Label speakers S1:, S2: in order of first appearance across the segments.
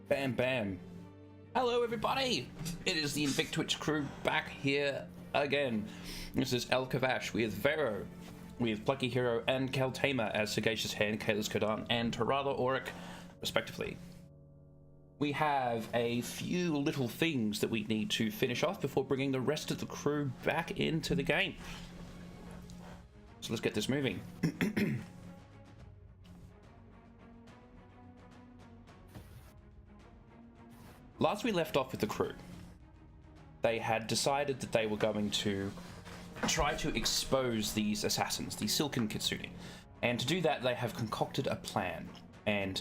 S1: Bam, bam. Hello, everybody. It is the Invictwitch crew back here again. This is El Kavash with Vero, with Plucky Hero and Keltamer as Sagacious Hand, Kalis Kodan, and Tarala Auric, respectively. We have a few little things that we need to finish off before bringing the rest of the crew back into the game. So let's get this moving. Last we left off with the crew, they had decided that they were going to try to expose these assassins, the Silken Kitsune. And to do that, they have concocted a plan. And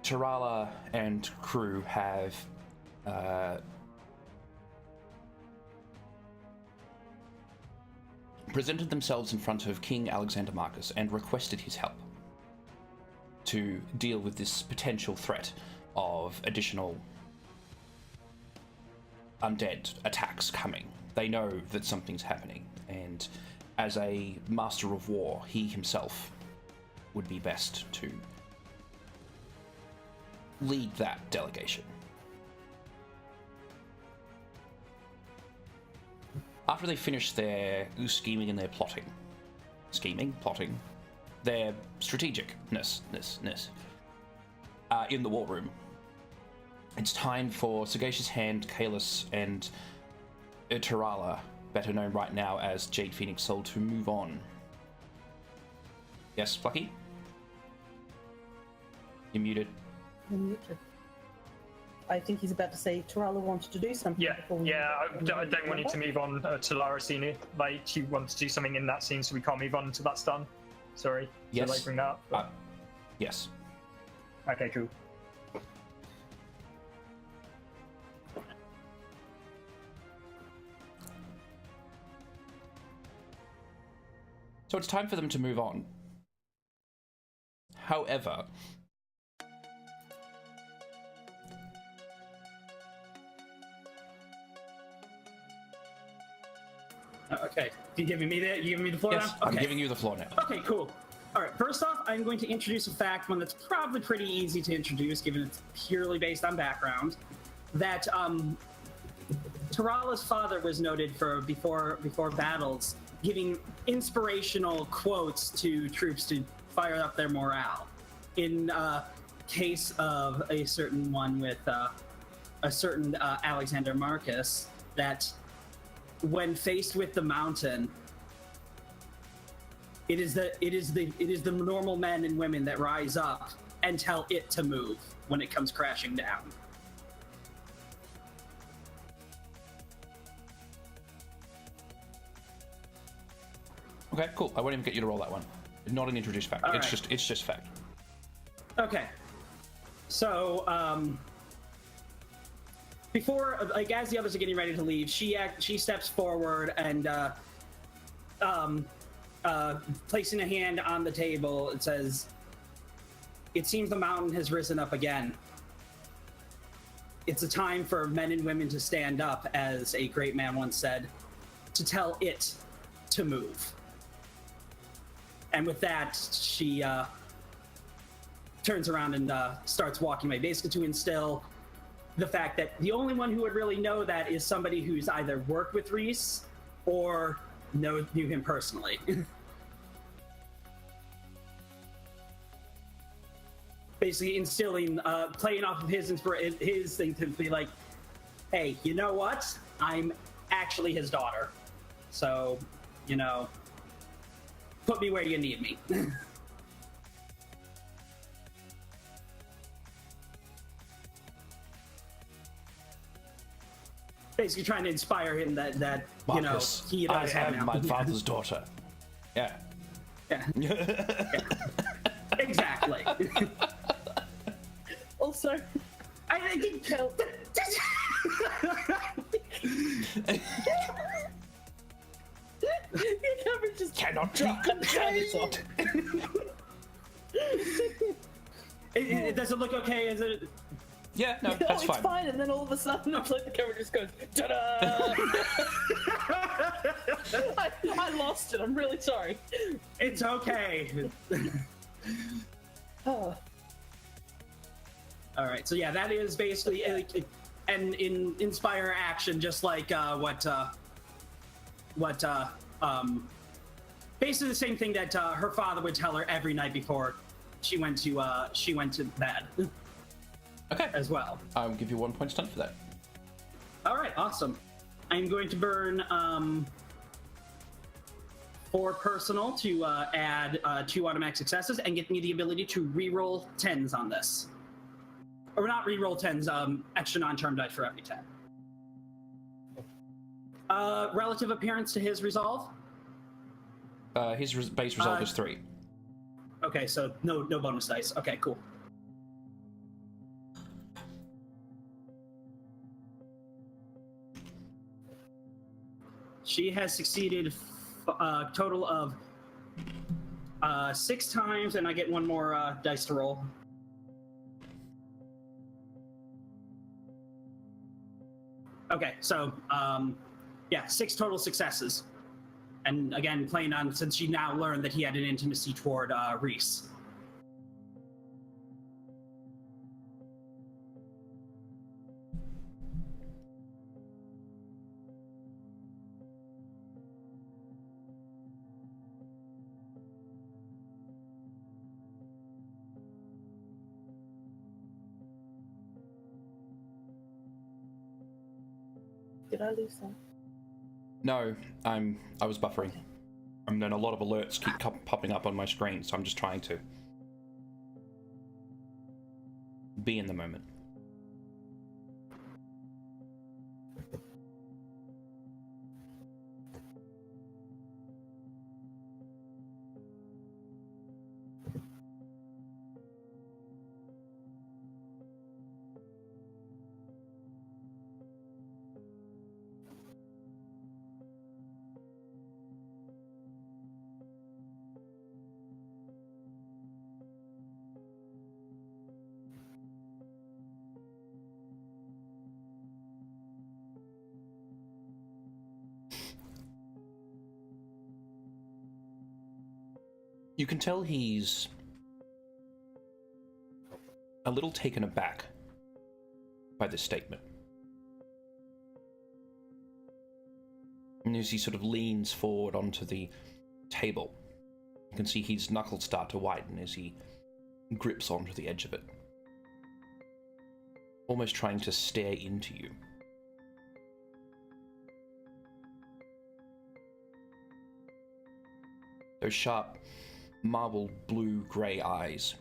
S1: Tarala and crew have presented themselves in front of King Alexander Marcus and requested his help to deal with this potential threat of additional undead attacks coming. They know that something's happening, and as a master of war, he himself would be best to lead that delegation. After they finish their scheming and their plotting, their strategicness, in the war room, it's time for Sagacious Hand, Kalis, and Tarala, better known right now as Jade Phoenix Soul, to move on. Yes, Plucky? You're muted.
S2: I'm muted. I think he's about to say Tarala wanted to do something.
S3: I don't want you to move on to Lara scene. Like, you want to do something in that scene, so we can't move on until that's done. Sorry.
S1: Yes.
S3: Did I bring that up?
S1: Yes.
S3: Okay, cool.
S1: So it's time for them to move on. However,
S4: okay, you giving me the floor
S1: yes,
S4: now? Okay.
S1: I'm giving you the floor now.
S4: Okay, cool. All right, first off, I'm going to introduce a fact, one that's probably pretty easy to introduce, given it's purely based on background, that Tarala's father was noted for, before battles, giving inspirational quotes to troops to fire up their morale. In case of a certain one with a certain Alexander Marcus, that when faced with the mountain, it is the normal men and women that rise up and tell it to move when it comes crashing down.
S1: Okay, cool. I won't even get you to roll that one. Not an introduced fact.
S4: All
S1: it's
S4: right.
S1: just fact.
S4: Okay. So, before, like, as the others are getting ready to leave, she steps forward and, placing a hand on the table, it says, "It seems the mountain has risen up again. It's a time for men and women to stand up," as a great man once said, "to tell it to move." And with that, she turns around and starts walking away, basically to instill the fact that the only one who would really know that is somebody who's either worked with Reese or knew him personally. Basically instilling, playing off of his thing to be like, hey, you know what? I'm actually his daughter. So, you know, put me where you need me. Basically trying to inspire him that
S1: Marcus,
S4: you know, he does
S1: I
S4: have
S1: am
S4: now.
S1: my father's daughter. Yeah.
S4: Yeah. Yeah. Exactly.
S2: Also,
S4: I didn't kill.
S2: you never just
S1: Cannot
S2: drop
S1: be
S2: the dinosaur.
S4: It doesn't look okay, is it?
S1: Yeah, no,
S2: No,
S1: that's
S2: it's
S1: fine.
S2: fine. And then all of a sudden, it's like the camera just goes, ta-da! I lost it. I'm really sorry.
S4: It's okay.
S2: Oh.
S4: All right, so yeah, that is basically an inspire action, just like basically the same thing that her father would tell her every night before she went to bed.
S1: Okay.
S4: As well.
S1: I'll give you 1 point stun for that.
S4: All right, awesome. I'm going to burn 4 personal to add 2 automatic successes and get me the ability to reroll 10s on this. Or not reroll 10s, extra non-charm dice for every 10. Relative appearance to his resolve?
S1: His base resolve is 3.
S4: Okay, so no bonus dice. Okay, cool. She has succeeded a total of 6 times, and I get 1 more dice to roll. Okay, so yeah, 6 total successes. And again, playing on, since she now learned that he had an intimacy toward Reese.
S2: Did I lose some?
S1: No, I was buffering. And then a lot of alerts keep popping up on my screen, so I'm just trying to be in the moment. You can tell he's a little taken aback by this statement. And as he sort of leans forward onto the table, you can see his knuckles start to whiten as he grips onto the edge of it, almost trying to stare into you. Those sharp, marble blue-grey eyes.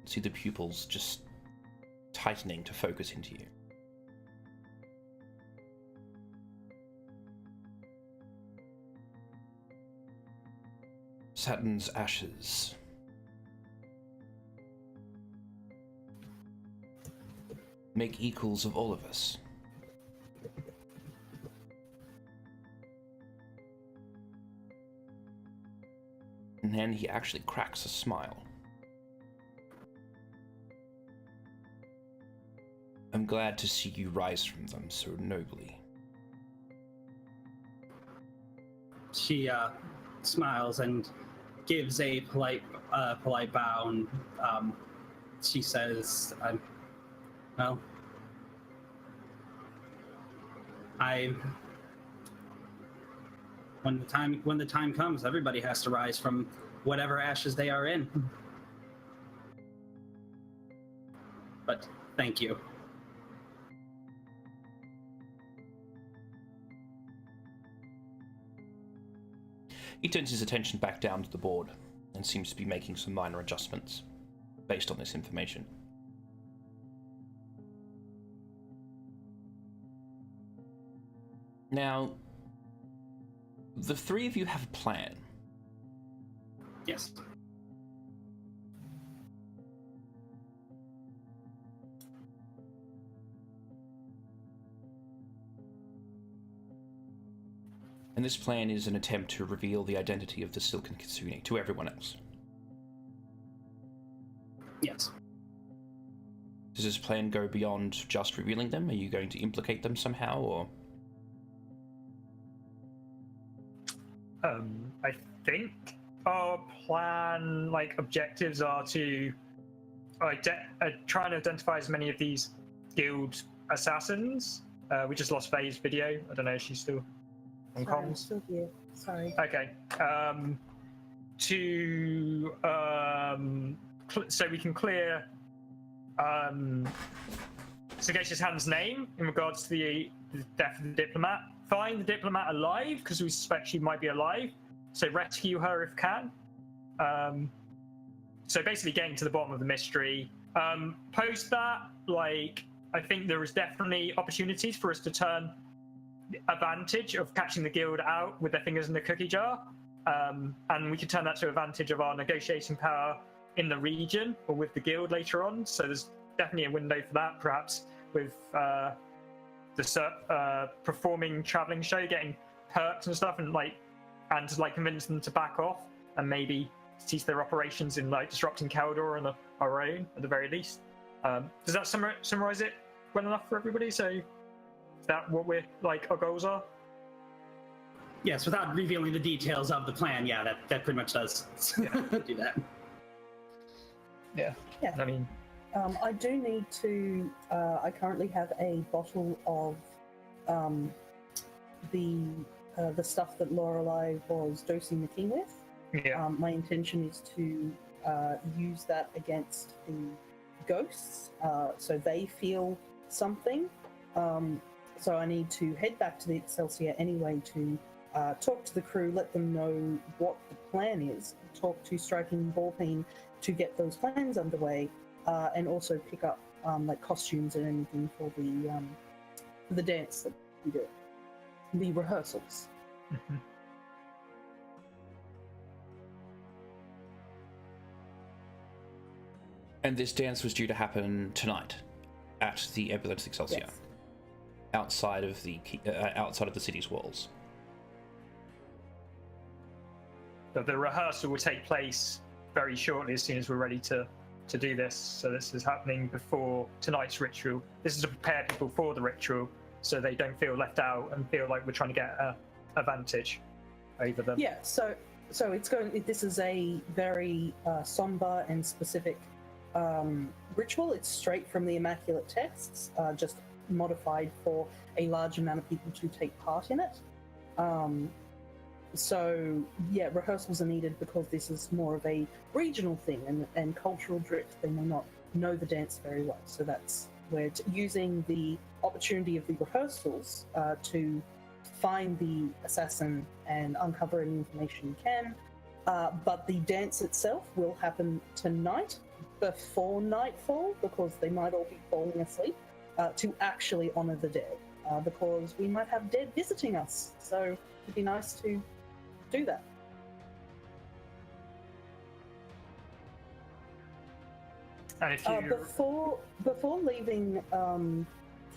S1: See the pupils just tightening to focus into you. Saturn's ashes. Make equals of all of us. And then he actually cracks a smile. I'm glad to see you rise from them so nobly.
S4: She smiles and gives a polite bow, and she says, "Well, when the time comes, everybody has to rise from whatever ashes they are in. But thank you."
S1: He turns his attention back down to the board and seems to be making some minor adjustments based on this information. Now, the 3 of you have a plan.
S4: Yes.
S1: And this plan is an attempt to reveal the identity of the Silken Kitsune to everyone else.
S4: Yes.
S1: Does this plan go beyond just revealing them? Are you going to implicate them somehow, or...?
S3: I think our plan, like, objectives are to try and identify as many of these guild assassins. We just lost Faye's video. I don't know if she's still on
S2: Sorry, I'm
S3: comms.
S2: still here. Sorry.
S3: Okay. So we can clear Sagacious Hand's name in regards to the death of the diplomat. Find the diplomat alive, because we suspect she might be alive. So rescue her if can. So basically getting to the bottom of the mystery. Post that, like, I think there is definitely opportunities for us to turn advantage of catching the guild out with their fingers in the cookie jar. And we could turn that to advantage of our negotiating power in the region or with the guild later on. So there's definitely a window for that, perhaps with the performing traveling show, getting perks and stuff, and convince them to back off and maybe cease their operations in like disrupting Caldor on our own at the very least. Does that summarize it well enough for everybody? So is that what our goals are?
S4: Yes, without revealing the details of the plan, yeah, that pretty much does do that.
S3: Yeah. I mean,
S2: I do need to. I currently have a bottle of the stuff that Lorelei was dosing the king with.
S3: yeah.
S2: My intention is to use that against the ghosts, so they feel something. So I need to head back to the Excelsior anyway to talk to the crew, let them know what the plan is, talk to Striking Ballpeen to get those plans underway, and also pick up like costumes and anything for the dance that we do, the rehearsals.
S3: Mm-hmm.
S1: And this dance was due to happen tonight at the Ambulance Excelsior,
S2: Yes.
S1: outside of the city's walls.
S3: So the rehearsal will take place very shortly, as soon as we're ready to do this. So this is happening before tonight's ritual. This is to prepare people for the ritual, so they don't feel left out and feel like we're trying to get an advantage over them.
S2: Yeah. So it's going. This is a very somber and specific ritual. It's straight from the Immaculate Texts, just modified for a large amount of people to take part in it. So yeah, rehearsals are needed because this is more of a regional thing and cultural drift. They may not know the dance very well, so that's where using the opportunity of the rehearsals to find the assassin and uncover any information you can. But the dance itself will happen tonight before nightfall, because they might all be falling asleep, to actually honor the dead, because we might have dead visiting us, so it'd be nice to do that.
S3: And if you
S2: Before leaving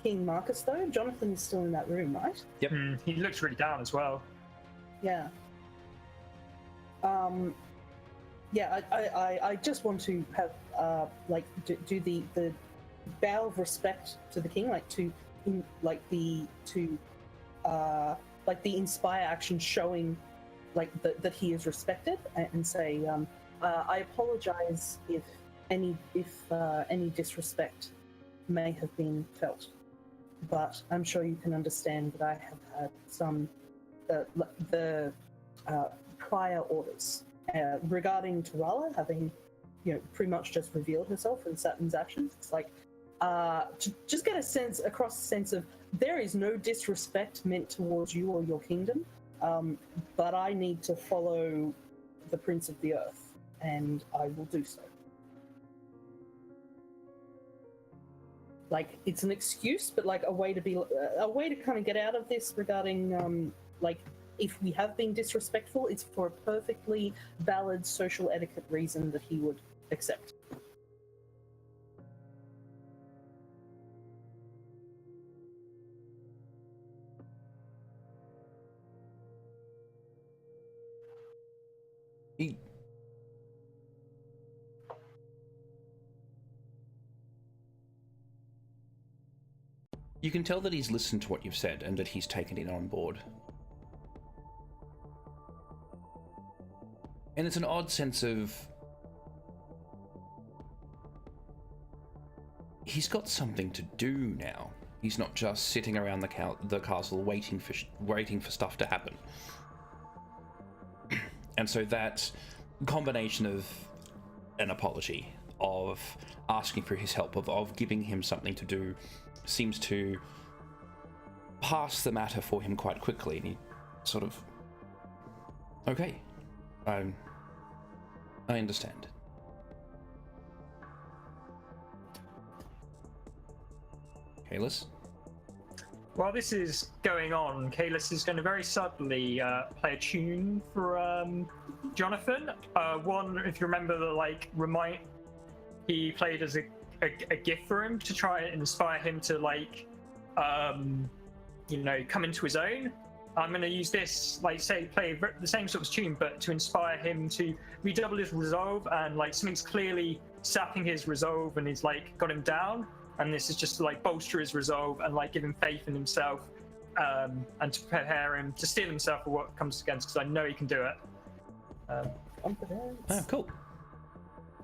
S2: King Marcus, though, Jonathan is still in that room, right?
S1: Yep.
S3: He looks really down as well.
S2: Yeah. Yeah, I just want to have do the bow of respect to the king, the inspire action showing that he is respected, and say I apologize if any disrespect may have been felt, but I'm sure you can understand that I have had some prior orders regarding Tarala having, pretty much just revealed herself in Saturn's actions. It's like to just get across a sense of there is no disrespect meant towards you or your kingdom, but I need to follow the Prince of the Earth, and I will do so. It's an excuse, but a way to kind of get out of this regarding if we have been disrespectful, it's for a perfectly valid social etiquette reason that he would accept.
S1: You can tell that he's listened to what you've said and that he's taken it on board. And it's an odd sense of... he's got something to do now. He's not just sitting around the castle waiting for stuff to happen. And so that combination of an apology, of asking for his help, of giving him something to do, seems to pass the matter for him quite quickly, and he sort of... okay, I understand. Kalis?
S3: While this is going on, Kalis is going to very subtly play a tune for Jonathan. One, if you remember, he played as a gift for him to try and inspire him to come into his own. I'm going to use this, play the same sort of tune, but to inspire him to redouble his resolve, and something's clearly sapping his resolve and he's got him down. And this is just to bolster his resolve and give him faith in himself, and to prepare him to steel himself for what comes against, because I know he can do it.
S2: Confidence.
S1: Oh, cool.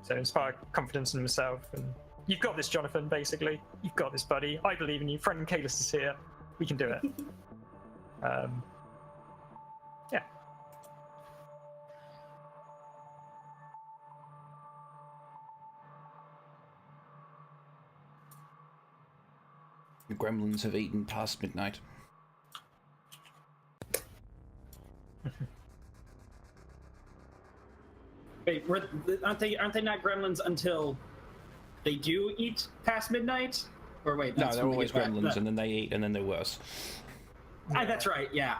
S3: So inspire confidence in himself, and you've got this, Jonathan. Basically, you've got this, buddy. I believe in you. Friend Kalis is here. We can do it. Yeah.
S1: The gremlins have eaten past midnight.
S4: Wait, aren't they not gremlins until they do eat past midnight? Or wait,
S1: No, they're always gremlins, and then they eat, and then they're worse.
S4: That's right. Yeah.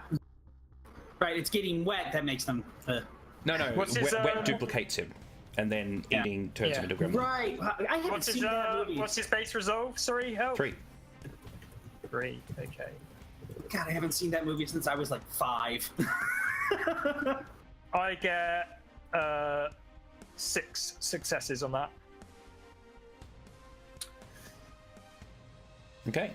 S4: Right. It's getting wet that makes them.
S1: No,
S3: His,
S1: wet duplicates him, and then eating turns him into a gremlin.
S4: Right. I haven't seen that movie.
S3: What's his base resolve? Sorry, help.
S1: 3.
S3: 3. Okay.
S4: God, I haven't seen that movie since I was 5.
S3: I get 6 successes on that.
S1: Okay.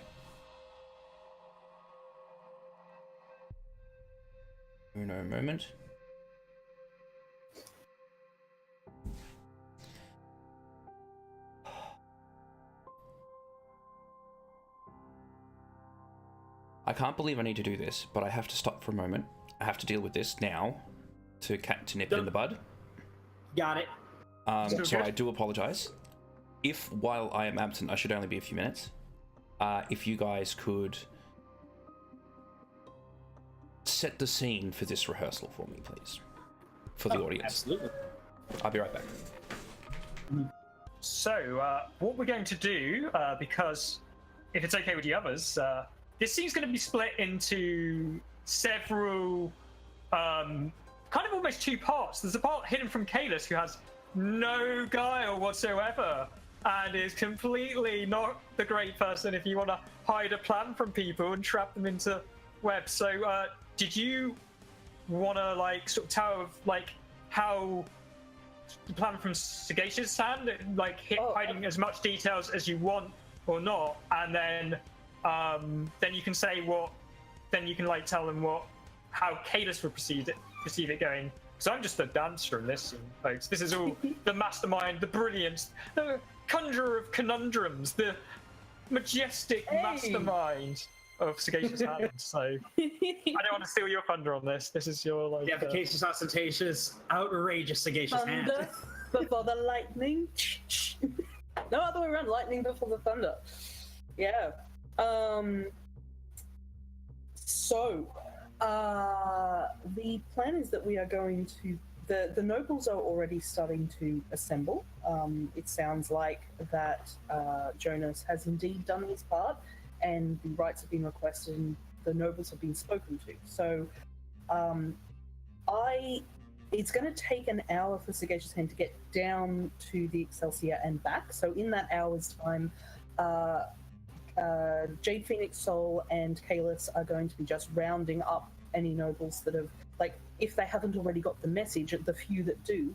S1: No moment. I can't believe I need to do this, but I have to stop for a moment. I have to deal with this now to nip it in the bud.
S4: Got it.
S1: So I do apologize. If while I am absent, I should only be a few minutes. If you guys could set the scene for this rehearsal for me, please. For the audience.
S4: Absolutely.
S1: I'll be right back.
S3: So, what we're going to do, because if it's okay with the others, this scene's going to be split into several, kind of almost 2 parts. There's a part hidden from Kalis, who has no guile whatsoever, and is completely not the great person if you want to hide a plan from people and trap them into webs. So, did you want to sort of tell how the plan from Sagacious hand, hiding as much details as you want or not, and then you can say what, then you can tell them how Kalis would perceive it going. So I'm just a dancer in this, folks. This is all the mastermind, the brilliance, the conjurer of conundrums, the majestic mastermind of Sagacious Hand. So I don't want to steal your thunder on this. This is your
S4: Efficacious, ostentatious, outrageous Sagacious Hand.
S2: Thunder before the lightning. No other way around. Lightning before the thunder. Yeah. So, the plan is that we are going to... The nobles are already starting to assemble. It sounds like that Jonas has indeed done his part, and the rites have been requested, and the nobles have been spoken to. So, it's going to take an hour for Sagacious Hand to get down to the Excelsior and back. So in that hour's time, Jade Phoenix Soul and Kalis are going to be just rounding up any nobles that have, if they haven't already got the message, the few that do,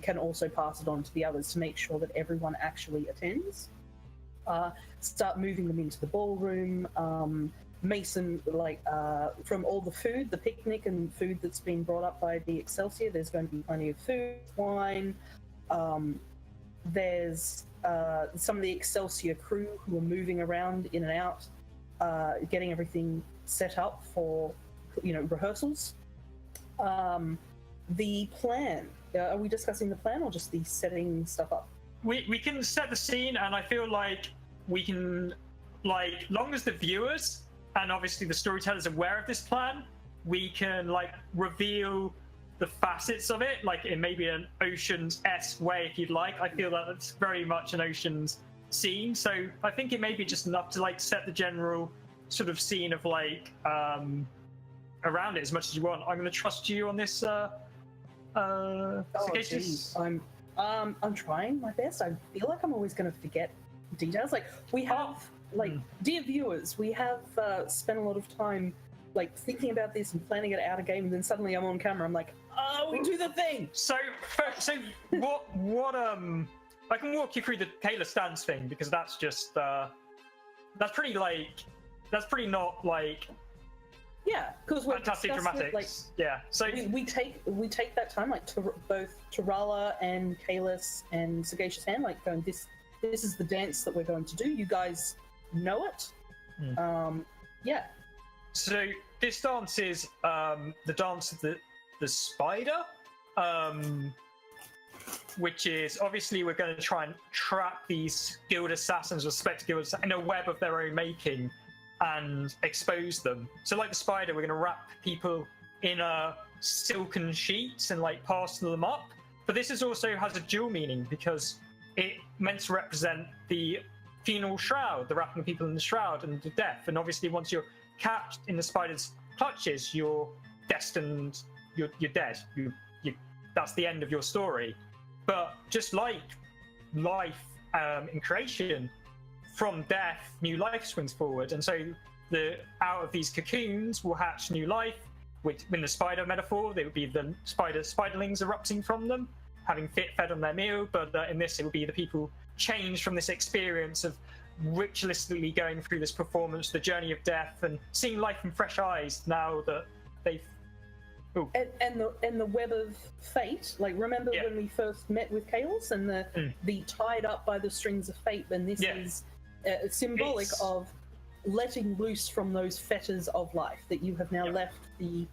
S2: can also pass it on to the others to make sure that everyone actually attends. Start moving them into the ballroom, Mason, from all the food, the picnic and food that's been brought up by the Excelsior, there's going to be plenty of food, wine. There's some of the Excelsior crew who are moving around in and out, getting everything set up for, rehearsals. The plan, are we discussing the plan or just the setting stuff up?
S3: We can set the scene, and I feel like we can, long as the viewers and obviously the storytellers are aware of this plan, we can reveal the facets of it, in maybe an Ocean's-esque way, if you'd like. I feel that it's very much an Ocean's scene, so I think it may be just enough to set the general sort of scene of around it as much as you want. I'm going to trust you on this.
S2: Geez. I'm trying my best. I feel like I'm always going to forget details. We have, dear viewers, we have spent a lot of time thinking about this and planning it out a game, and then suddenly I'm on camera. I'm like, oh, we do the thing.
S3: So what I can walk you through the Kayla stance thing, because that's just that's pretty not
S2: yeah, because we're
S3: fantastic dramatics. Yeah, so
S2: we take that time, both Tarala and Kalis and Sagacious Hand, going, this is the dance that we're going to do. You guys know it. Yeah.
S3: So this dance is the dance of the spider, which is obviously we're going to try and trap these guild assassins or suspected guild assassins in a web of their own making and expose them. So the spider, we're going to wrap people in silken sheets and parcel them up. But this also has a dual meaning, because it meant to represent the funeral shroud, the wrapping of people in the shroud and the death. And obviously once you're catched in the spider's clutches, you're destined, you're dead. You that's the end of your story. But just like life in creation, from death, new life springs forward. And so out of these cocoons will hatch new life. In the spider metaphor, they would be the spiderlings erupting from them, having fed on their meal. But in this, it would be the people changed from this experience of ritualistically going through this performance, the journey of death, and seeing life in fresh eyes now that they've...
S2: And the web of fate, remember when we first met with Kalos and the tied up by the strings of fate, and this is symbolic of letting loose from those fetters of life, that you have now left the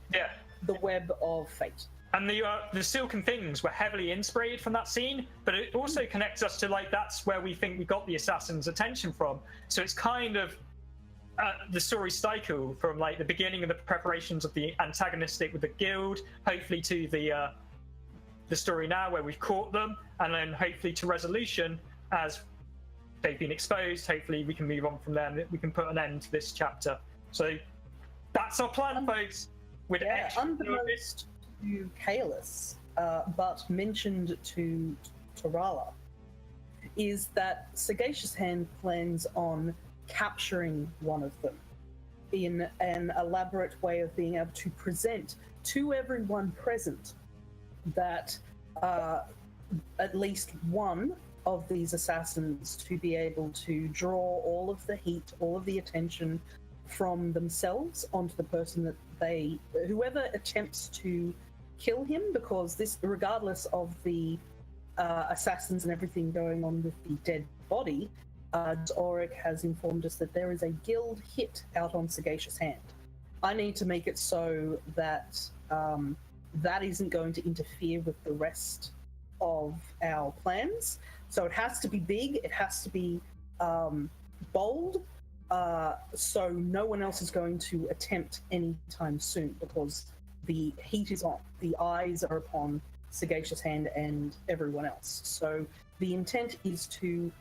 S2: web of fate.
S3: And the silken things were heavily inspired from that scene, but it also connects us to that's where we think we got the assassin's attention from. So it's kind of the story cycle from the beginning of the preparations of the antagonistic with the guild, hopefully to the story now where we've caught them, and then hopefully to resolution as they've been exposed. Hopefully we can move on from there and we can put an end to this chapter. So that's our plan, folks. With
S2: unbeknownst to Kalis, but mentioned to Tarala, is that Sagacious Hand plans on capturing one of them in an elaborate way of being able to present to everyone present that at least one of these assassins to be able to draw all of the heat, all of the attention from themselves onto the person that whoever attempts to kill him, because this, regardless of the assassins and everything going on with the dead body, Auric has informed us that there is a guild hit out on Sagacious Hand. I need to make it so that that isn't going to interfere with the rest of our plans. So it has to be big, it has to be bold, so no one else is going to attempt anytime soon, because the heat is on. The eyes are upon Sagacious Hand and everyone else. So the intent is to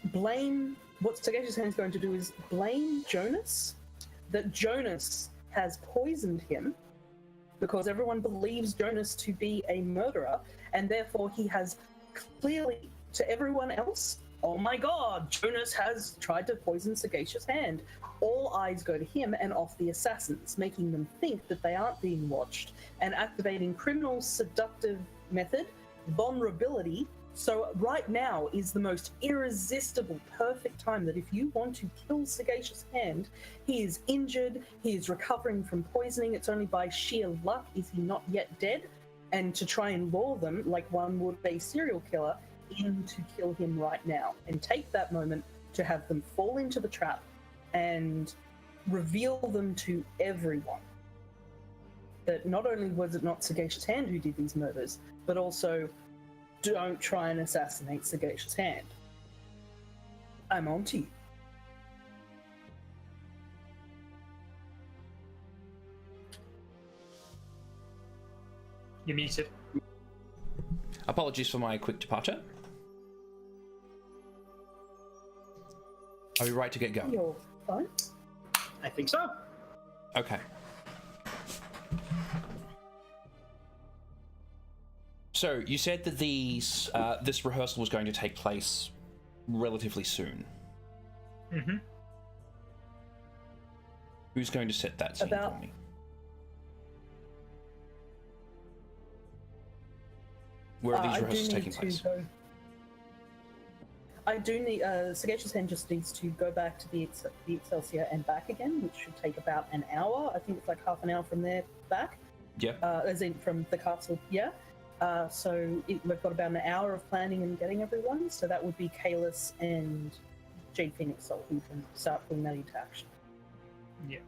S2: blame... What Sagacious Hand is going to do is blame Jonas, that Jonas has poisoned him, because everyone believes Jonas to be a murderer, and therefore he has clearly, to everyone else, oh my god, Jonas has tried to poison Sagacious Hand. All eyes go to him and off the assassins, making them think that they aren't being watched, and activating criminal seductive method, vulnerability, So right now is the most irresistible, perfect time that if you want to kill Sagacious Hand, he is injured, he is recovering from poisoning, it's only by sheer luck is he not yet dead, and to try and lure them, like one would a serial killer, in to kill him right now, and take that moment to have them fall into the trap and reveal them to everyone. That not only was it not Sagacious Hand who did these murders, but also don't try and assassinate Sagacious Hand. I'm on to you.
S3: You're muted.
S1: Apologies for my quick departure. Are we right to get going?
S2: You're fine.
S4: I think so.
S1: Okay. So, you said that this rehearsal was going to take place relatively soon.
S3: Mm-hmm.
S1: Who's going to set that scene for me? Where are these rehearsals taking place?
S2: I do need... Sagacious Hand just needs to go back to the Excelsior and back again, which should take about an hour. I think it's like half an hour from there back.
S1: Yeah.
S2: As in from the castle, yeah. So we've got about an hour of planning and getting everyone. So that would be Kalis and Jade Phoenix Soul who can start putting that into action.
S3: Yeah.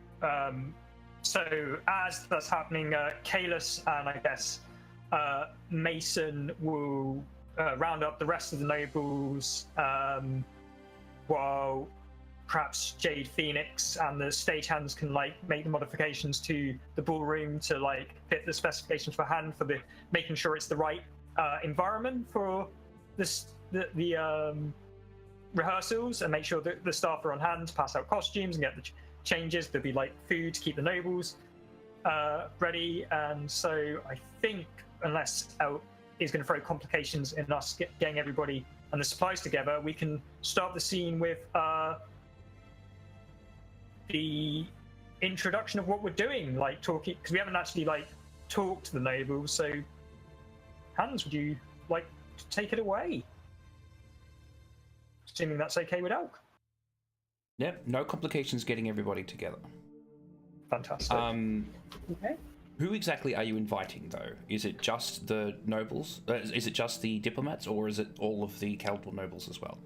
S3: So as that's happening, Kalis and I guess Mason will round up the rest of the nobles, while perhaps Jade Phoenix and the stagehands can like make the modifications to the ballroom to like fit the specifications for hand for the making sure it's the right environment for the rehearsals, and make sure that the staff are on hand to pass out costumes and get the changes. There'll be like food to keep the nobles ready, and so I think unless El is going to throw complications in us getting everybody and the supplies together, we can start the scene with the introduction of what we're doing, like talking, because we haven't actually like talked to the nobles. So, Hans, would you like to take it away? Assuming that's okay with Elk.
S1: Yeah, no complications getting everybody together.
S3: Fantastic.
S2: Okay.
S1: Who exactly are you inviting, though? Is it just the nobles? Is it just the diplomats, or is it all of the Caldor nobles as well?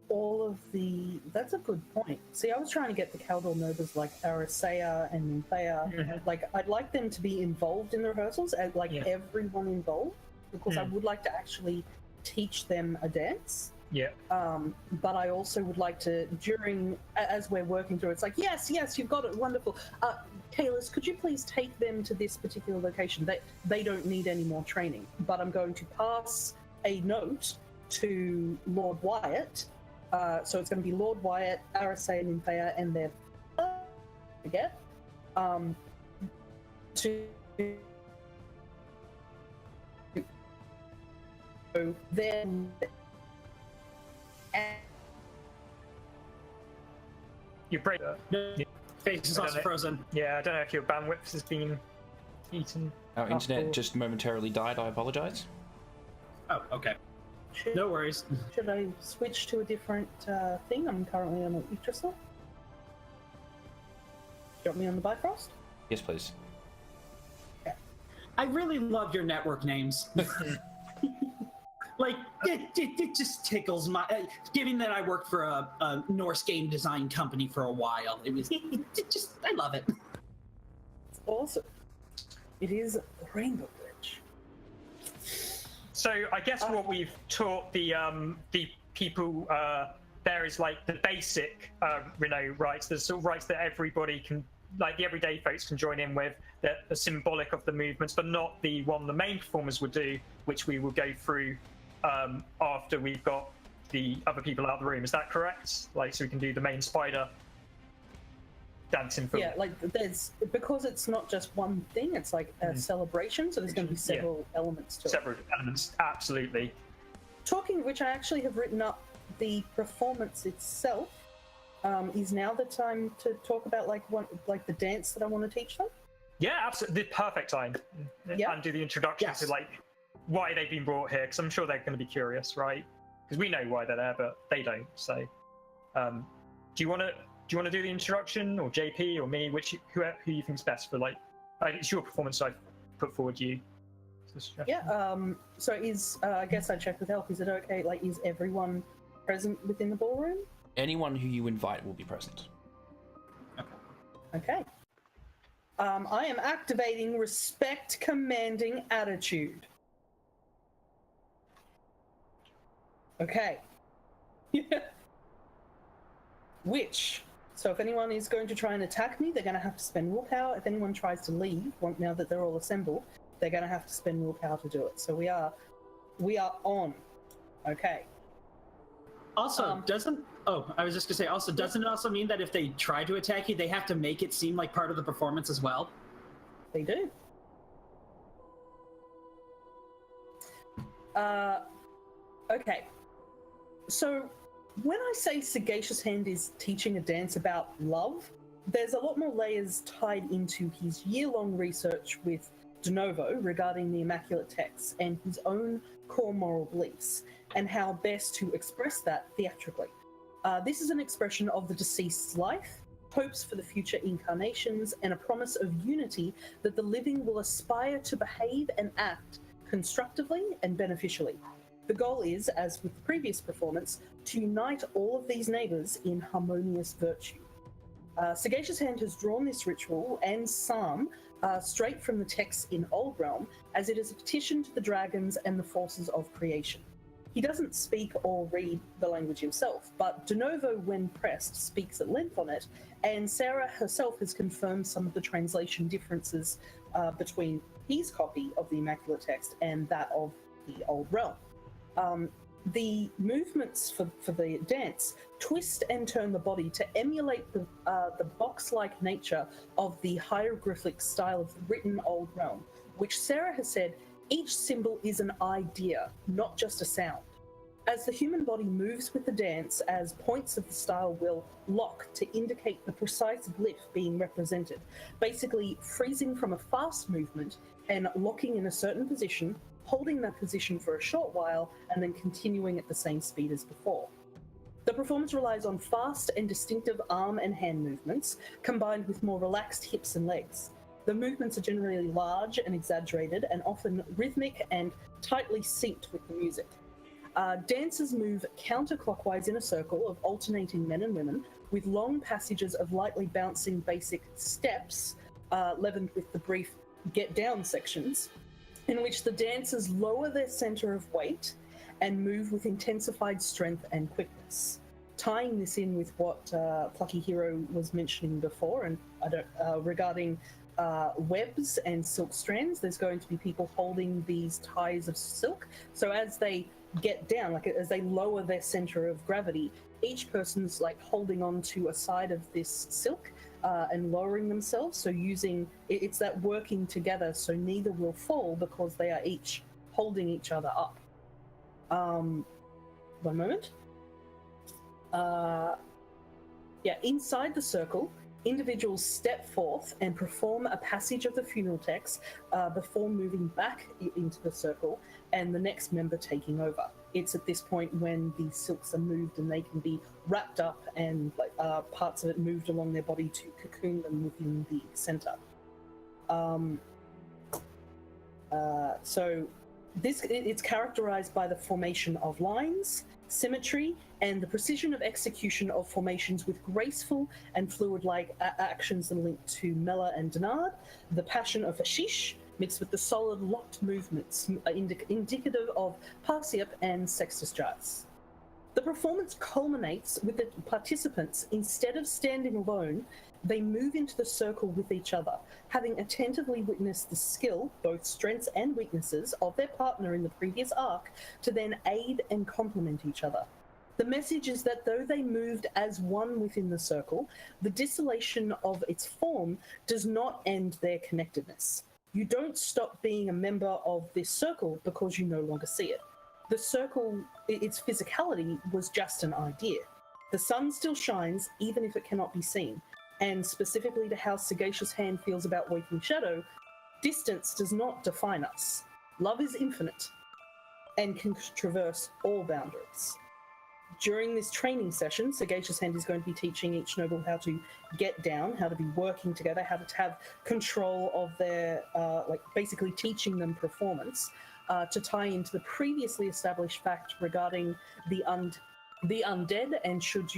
S2: All of the... That's a good point. See, I was trying to get the Caldor nobles like Arasea and Nymphaea.
S3: Mm-hmm.
S2: Like, I'd like them to be involved in the rehearsals, everyone involved, because I would like to actually teach them a dance.
S3: Yeah.
S2: But I also would like to, as we're working through, it's like, yes, you've got it, wonderful. Kalis, could you please take them to this particular location? They don't need any more training, but I'm going to pass a note to Lord Wyatt. So it's going to be Lord Wyatt, Arasea, Nymphaea, and their to then.
S3: You break.
S4: Face is also frozen.
S3: Yeah, I don't know if your bandwidth has been eaten.
S1: Our internet just momentarily died. I apologize.
S4: Oh, okay. No worries.
S2: Should I switch to a different thing? I'm currently on an Yggdrasil. Got me on the Bifrost?
S1: Yes, please.
S2: Yeah.
S4: I really love your network names. Like, it just tickles my... given that I worked for a Norse game design company for a while, it just... I love it.
S2: It's awesome. It is Rainbow Bridge.
S3: So I guess what we've taught the people there is like the basic rights, the sort of rights that everybody can, like the everyday folks can join in with, that are symbolic of the movements, but not the one the main performers would do, which we will go through after we've got the other people out of the room. Is that correct? Like, so we can do the main spider dancing for...
S2: Yeah, like because it's not just one thing, it's like a celebration, so there's going to be several elements to it.
S3: Several elements, absolutely.
S2: Talking of which, I actually have written up the performance itself. Is now the time to talk about like the dance that I want to teach them?
S3: Yeah, absolutely. The perfect time.
S2: Yep.
S3: And do the introduction
S4: Yes.
S3: to like why they've been brought here, because I'm sure they're going to be curious, right? Because we know why they're there, but they don't. So, do you want to do the introduction, or JP, or me? Who you think's best for like? It's your performance I've put forward to you.
S2: Yeah. So I guess I checked with Elf. Is it okay? Like, is everyone present within the ballroom?
S1: Anyone who you invite will be present.
S2: Okay. I am activating respect commanding attitude. Okay. So if anyone is going to try and attack me, they're going to have to spend willpower. If anyone tries to leave, now that they're all assembled, they're going to have to spend willpower to do it. So we are on. Okay.
S4: Also, I was just gonna say, also, doesn't it also mean that if they try to attack you, they have to make it seem like part of the performance as well?
S2: They do. Okay. So when I say Sagacious Hand is teaching a dance about love, there's a lot more layers tied into his year-long research with De Novo regarding the Immaculate Texts and his own core moral beliefs, and how best to express that theatrically. This is an expression of the deceased's life, hopes for the future incarnations, and a promise of unity that the living will aspire to behave and act constructively and beneficially. The goal is, as with the previous performance, to unite all of these neighbours in harmonious virtue. Sagacious Hand has drawn this ritual and psalm straight from the texts in Old Realm, as it is a petition to the dragons and the forces of creation. He doesn't speak or read the language himself, but De Novo, when pressed, speaks at length on it, and Sarah herself has confirmed some of the translation differences between his copy of the Immaculate Text and that of the Old Realm. The movements for the dance twist and turn the body to emulate the box-like nature of the hieroglyphic style of the written Old Realm, which Sarah has said each symbol is an idea, not just a sound. As the human body moves with the dance, as points of the style will lock to indicate the precise glyph being represented, basically freezing from a fast movement and locking in a certain position, holding that position for a short while, and then continuing at the same speed as before. The performance relies on fast and distinctive arm and hand movements, combined with more relaxed hips and legs. The movements are generally large and exaggerated, and often rhythmic and tightly synced with the music. Dancers move counterclockwise in a circle of alternating men and women, with long passages of lightly bouncing basic steps, leavened with the brief get down sections, in which the dancers lower their center of weight and move with intensified strength and quickness. Tying this in with what Plucky Hero was mentioning before, and regarding webs and silk strands, there's going to be people holding these ties of silk. So as they get down, like as they lower their center of gravity, each person's like holding on to a side of this silk and lowering themselves. So it's that working together, so neither will fall because they are each holding each other up. One moment. Inside the circle, individuals step forth and perform a passage of the funeral text before moving back into the circle and the next member taking over. It's at this point when the silks are moved and they can be wrapped up and parts of it moved along their body to cocoon them within the center. So it's characterized by the formation of lines, symmetry, and the precision of execution of formations with graceful and fluid-like actions that are linked to Mela and Denard, the passion of Hashish, mixed with the solid locked movements indicative of Parsiap and Sextus Jazz. The performance culminates with the participants, instead of standing alone, they move into the circle with each other, having attentively witnessed the skill, both strengths and weaknesses, of their partner in the previous arc, to then aid and complement each other. The message is that though they moved as one within the circle, the dissolution of its form does not end their connectedness. You don't stop being a member of this circle because you no longer see it. The circle, its physicality, was just an idea. The sun still shines even if it cannot be seen, and specifically to how Sagacious Hand feels about Waking Shadow, distance does not define us. Love is infinite and can traverse all boundaries. During this training session, Sagacious Hand is going to be teaching each noble how to get down, how to be working together, how to have control of their, basically teaching them performance, to tie into the previously established fact regarding the undead, and should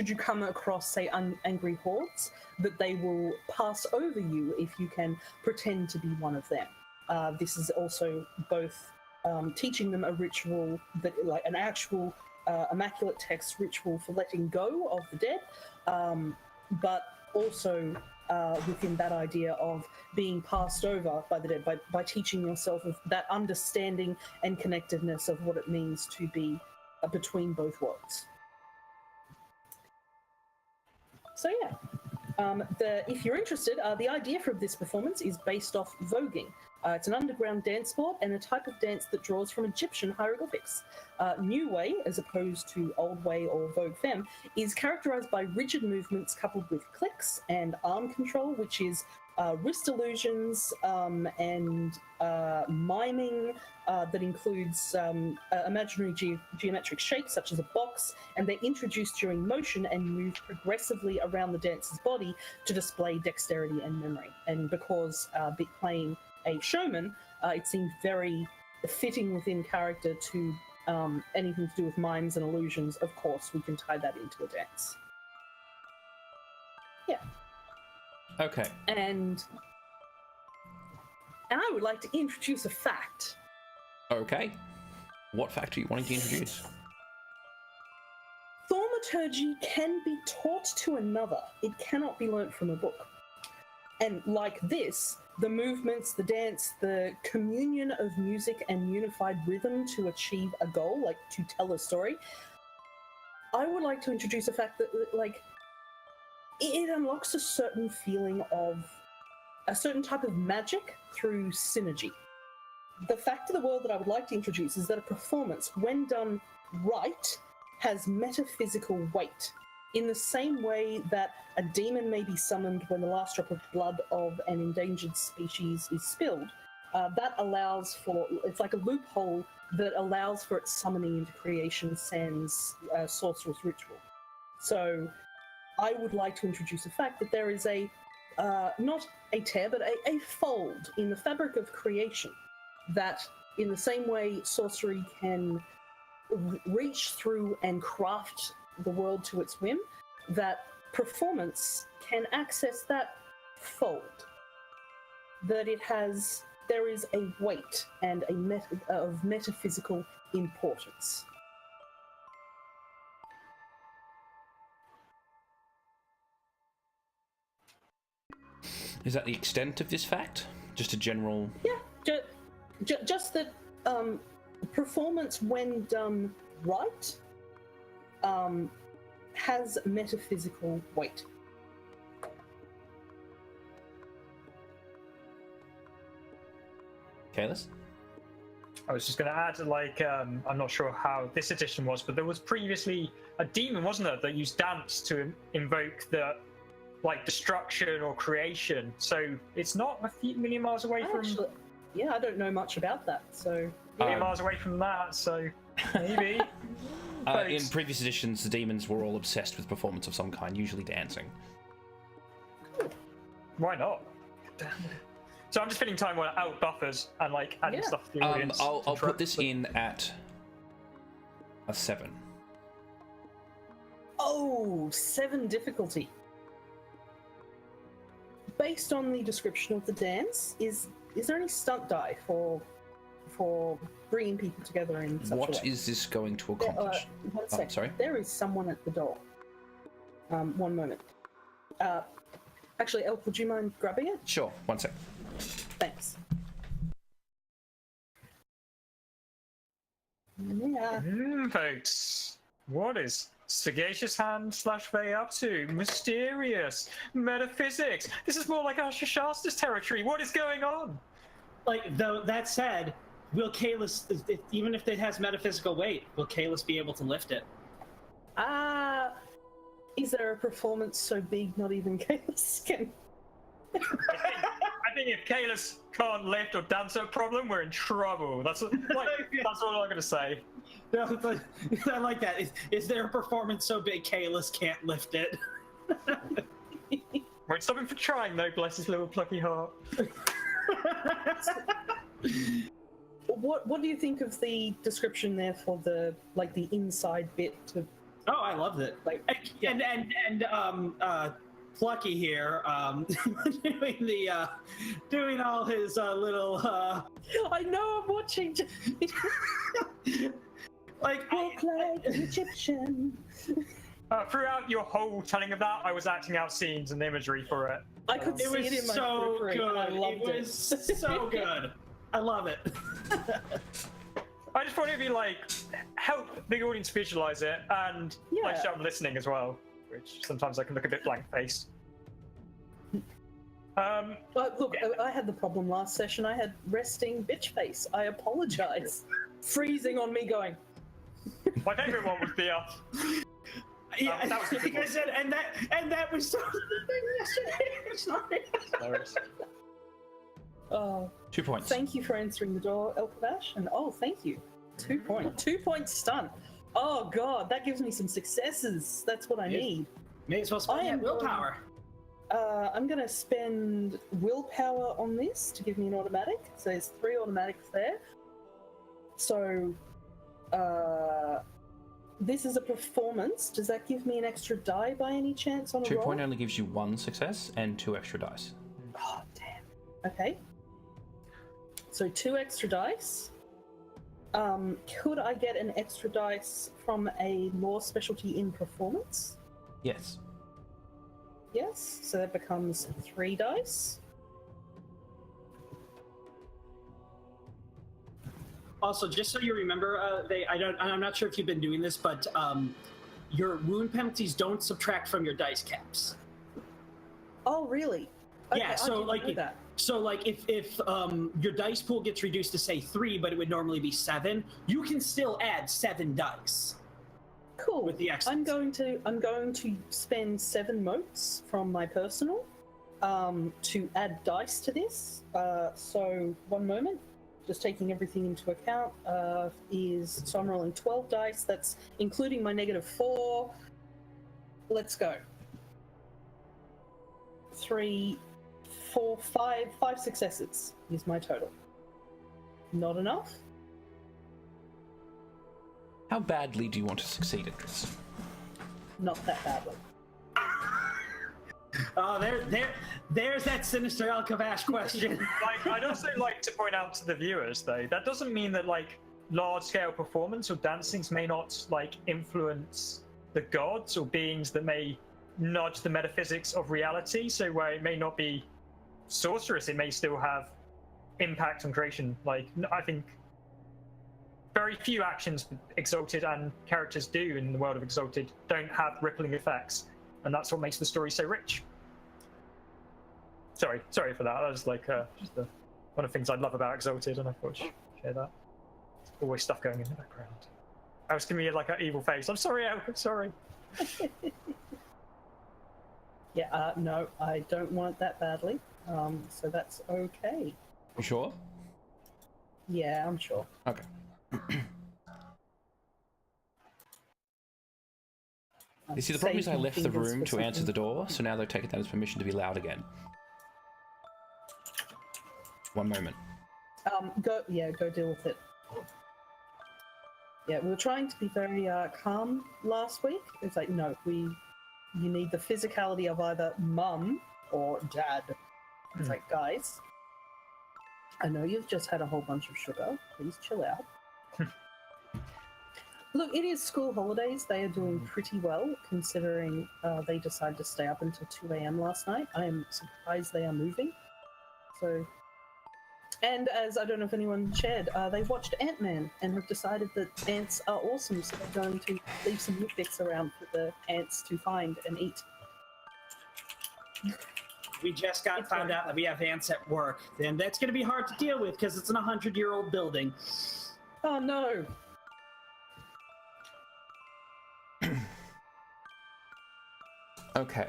S2: you come across, say, angry hordes, that they will pass over you if you can pretend to be one of them. This is also both teaching them a ritual, that, like an actual immaculate text ritual for letting go of the dead, but also within that idea of being passed over by the dead, by teaching yourself of that understanding and connectedness of what it means to be between both worlds. So yeah, if you're interested, the idea for this performance is based off voguing. It's an underground dance sport and a type of dance that draws from Egyptian hieroglyphics. New Way, as opposed to Old Way or Vogue Femme, is characterized by rigid movements coupled with clicks and arm control, which is wrist illusions and miming that includes imaginary geometric shapes such as a box, and they're introduced during motion and move progressively around the dancer's body to display dexterity and memory. And because playing a showman, it seemed very fitting within character to anything to do with mimes and illusions. Of course, we can tie that into a dance. Yeah.
S1: Okay.
S2: And I would like to introduce a fact.
S1: Okay. What fact are you wanting to introduce?
S2: Thaumaturgy can be taught to another. It cannot be learnt from a book. And like this, the movements, the dance, the communion of music and unified rhythm to achieve a goal, like to tell a story, I would like to introduce a fact that, like, it unlocks a certain feeling of a certain type of magic through synergy. The fact of the world that I would like to introduce is that a performance, when done right, has metaphysical weight. In the same way that a demon may be summoned when the last drop of blood of an endangered species is spilled, that allows for, it's like a loophole that allows for its summoning into creation sans sorcerer's ritual. So I would like to introduce the fact that there is a, not a tear, but a fold in the fabric of creation that, in the same way sorcery can reach through and craft the world to its whim, that performance can access that fold. That there is a weight and of metaphysical importance.
S1: Is that the extent of this fact? Just a general...
S2: Yeah, just that performance, when done right, has metaphysical weight.
S1: Kalis?
S3: I was just going to add, like, I'm not sure how this edition was, but there was previously a demon, wasn't there, that used dance to invoke the, like, destruction or creation. So it's not a few million miles away from...
S2: Actually, yeah, I don't know much about that, so...
S3: million miles away from that, so maybe.
S1: In previous editions, the demons were all obsessed with performance of some kind, usually dancing.
S3: Why not? So I'm just filling time out buffers and, like, adding stuff to the audience.
S1: I'll put this in at a 7.
S2: Oh, 7 difficulty. Based on the description of the dance, is there any stunt die for bringing people together in such a way?
S1: What is this going to accomplish?
S2: One second.
S1: Sorry?
S2: There is someone at the door. One moment. Actually, Elk, would you mind grabbing it?
S1: Sure, one sec.
S2: Thanks. Yeah.
S3: Folks, what is Sagacious Hand / Faye up to? Mysterious. Metaphysics. This is more like Asher Shasta's territory. What is going on?
S4: Like, though that said, will Kalis, even if it has metaphysical weight, will Kalis be able to lift it?
S2: Is there a performance so big not even Kalis can?
S3: I think if Kalis can't lift or dance a problem, we're in trouble. That's all I'm gonna say.
S4: No, but I like that. Is there a performance so big Kalis can't lift it?
S3: Won't stop him for trying though, bless his little plucky heart.
S2: What do you think of the description there for the inside bit to?
S4: Oh, I loved it. And Plucky here, doing all his little.
S2: I know I'm watching. Walk like an Egyptian.
S3: Throughout your whole telling of that, I was acting out scenes and imagery for it.
S2: I could see it in my periphery,
S4: good.
S2: and I loved it.
S4: It was so good. I love it.
S3: I just wanted to be help the audience visualize it, and shout listening as well, which sometimes I can look a bit blank faced.
S2: Look, I had the problem last session. I had resting bitch face. I apologize. Freezing on me, going.
S3: My favorite one was the.
S4: Yeah,
S3: that was
S4: like I said, and that was so yesterday. Sorry.
S2: Oh,
S1: 2 points.
S2: Thank you for answering the door, Elkavash, and thank you. 2 points. 2 point stun. Oh god, that gives me some successes. That's what I need.
S4: May as well spend that willpower.
S2: I'm gonna spend willpower on this to give me an automatic. So there's 3 automatics there. So, this is a performance. Does that give me an extra die by any chance on a
S1: 2
S2: roll?
S1: point only gives you 1 success and 2 extra dice.
S2: Oh, damn. Okay. So 2 extra dice. Could I get an extra dice from a law specialty in performance?
S1: Yes.
S2: Yes. So that becomes 3 dice.
S4: Also, just so you remember, I'm not sure if you've been doing this, but your wound penalties don't subtract from your dice caps.
S2: Oh, really? Okay,
S4: Yeah. So
S2: I didn't know that.
S4: So if your dice pool gets reduced to say 3, but it would normally be 7, you can still add 7 dice.
S2: Cool.
S4: With the
S2: I'm going to spend 7 motes from my personal to add dice to this. So 1 moment. Just taking everything into account, so I'm rolling 12 dice. That's including my -4. Let's go. 3, 4, 5 successes is my total. Not enough?
S1: How badly do you want to succeed at this?
S2: Not that badly.
S4: Oh, there's that sinister Alcavash question.
S3: I'd also like to point out to the viewers, though, that doesn't mean that large-scale performance or dancings may not influence the gods or beings that may nudge the metaphysics of reality. So where it may not be sorcerous, it may still have impact on creation. I think very few actions Exalted and characters do in the world of Exalted don't have rippling effects. And that's what makes the story so rich. Sorry for that. That was just one of the things I love about Exalted, and I thought I'd share that. There's always stuff going in the background. I was giving me an evil face. I'm sorry, Al. I'm sorry.
S2: Yeah, no, I don't want it that badly. So that's okay.
S1: You sure?
S2: Yeah, I'm sure.
S1: Okay. You see, the problem is I left the room to answer the door, so now they're taking that as permission to be loud again. 1 moment.
S2: Go deal with it. Yeah, we were trying to be very calm last week. It's no, you need the physicality of either mum or dad. It's guys, I know you've just had a whole bunch of sugar. Please chill out. Look, it is school holidays. They are doing pretty well, considering they decided to stay up until 2 a.m. last night. I am surprised they are moving. So, and as I don't know if anyone shared, they watched Ant-Man and have decided that ants are awesome, so they're going to leave some wood bits around for the ants to find and eat.
S4: We just found out that we have ants at work, and that's going to be hard to deal with because it's an 100-year-old building.
S2: Oh no!
S1: Okay.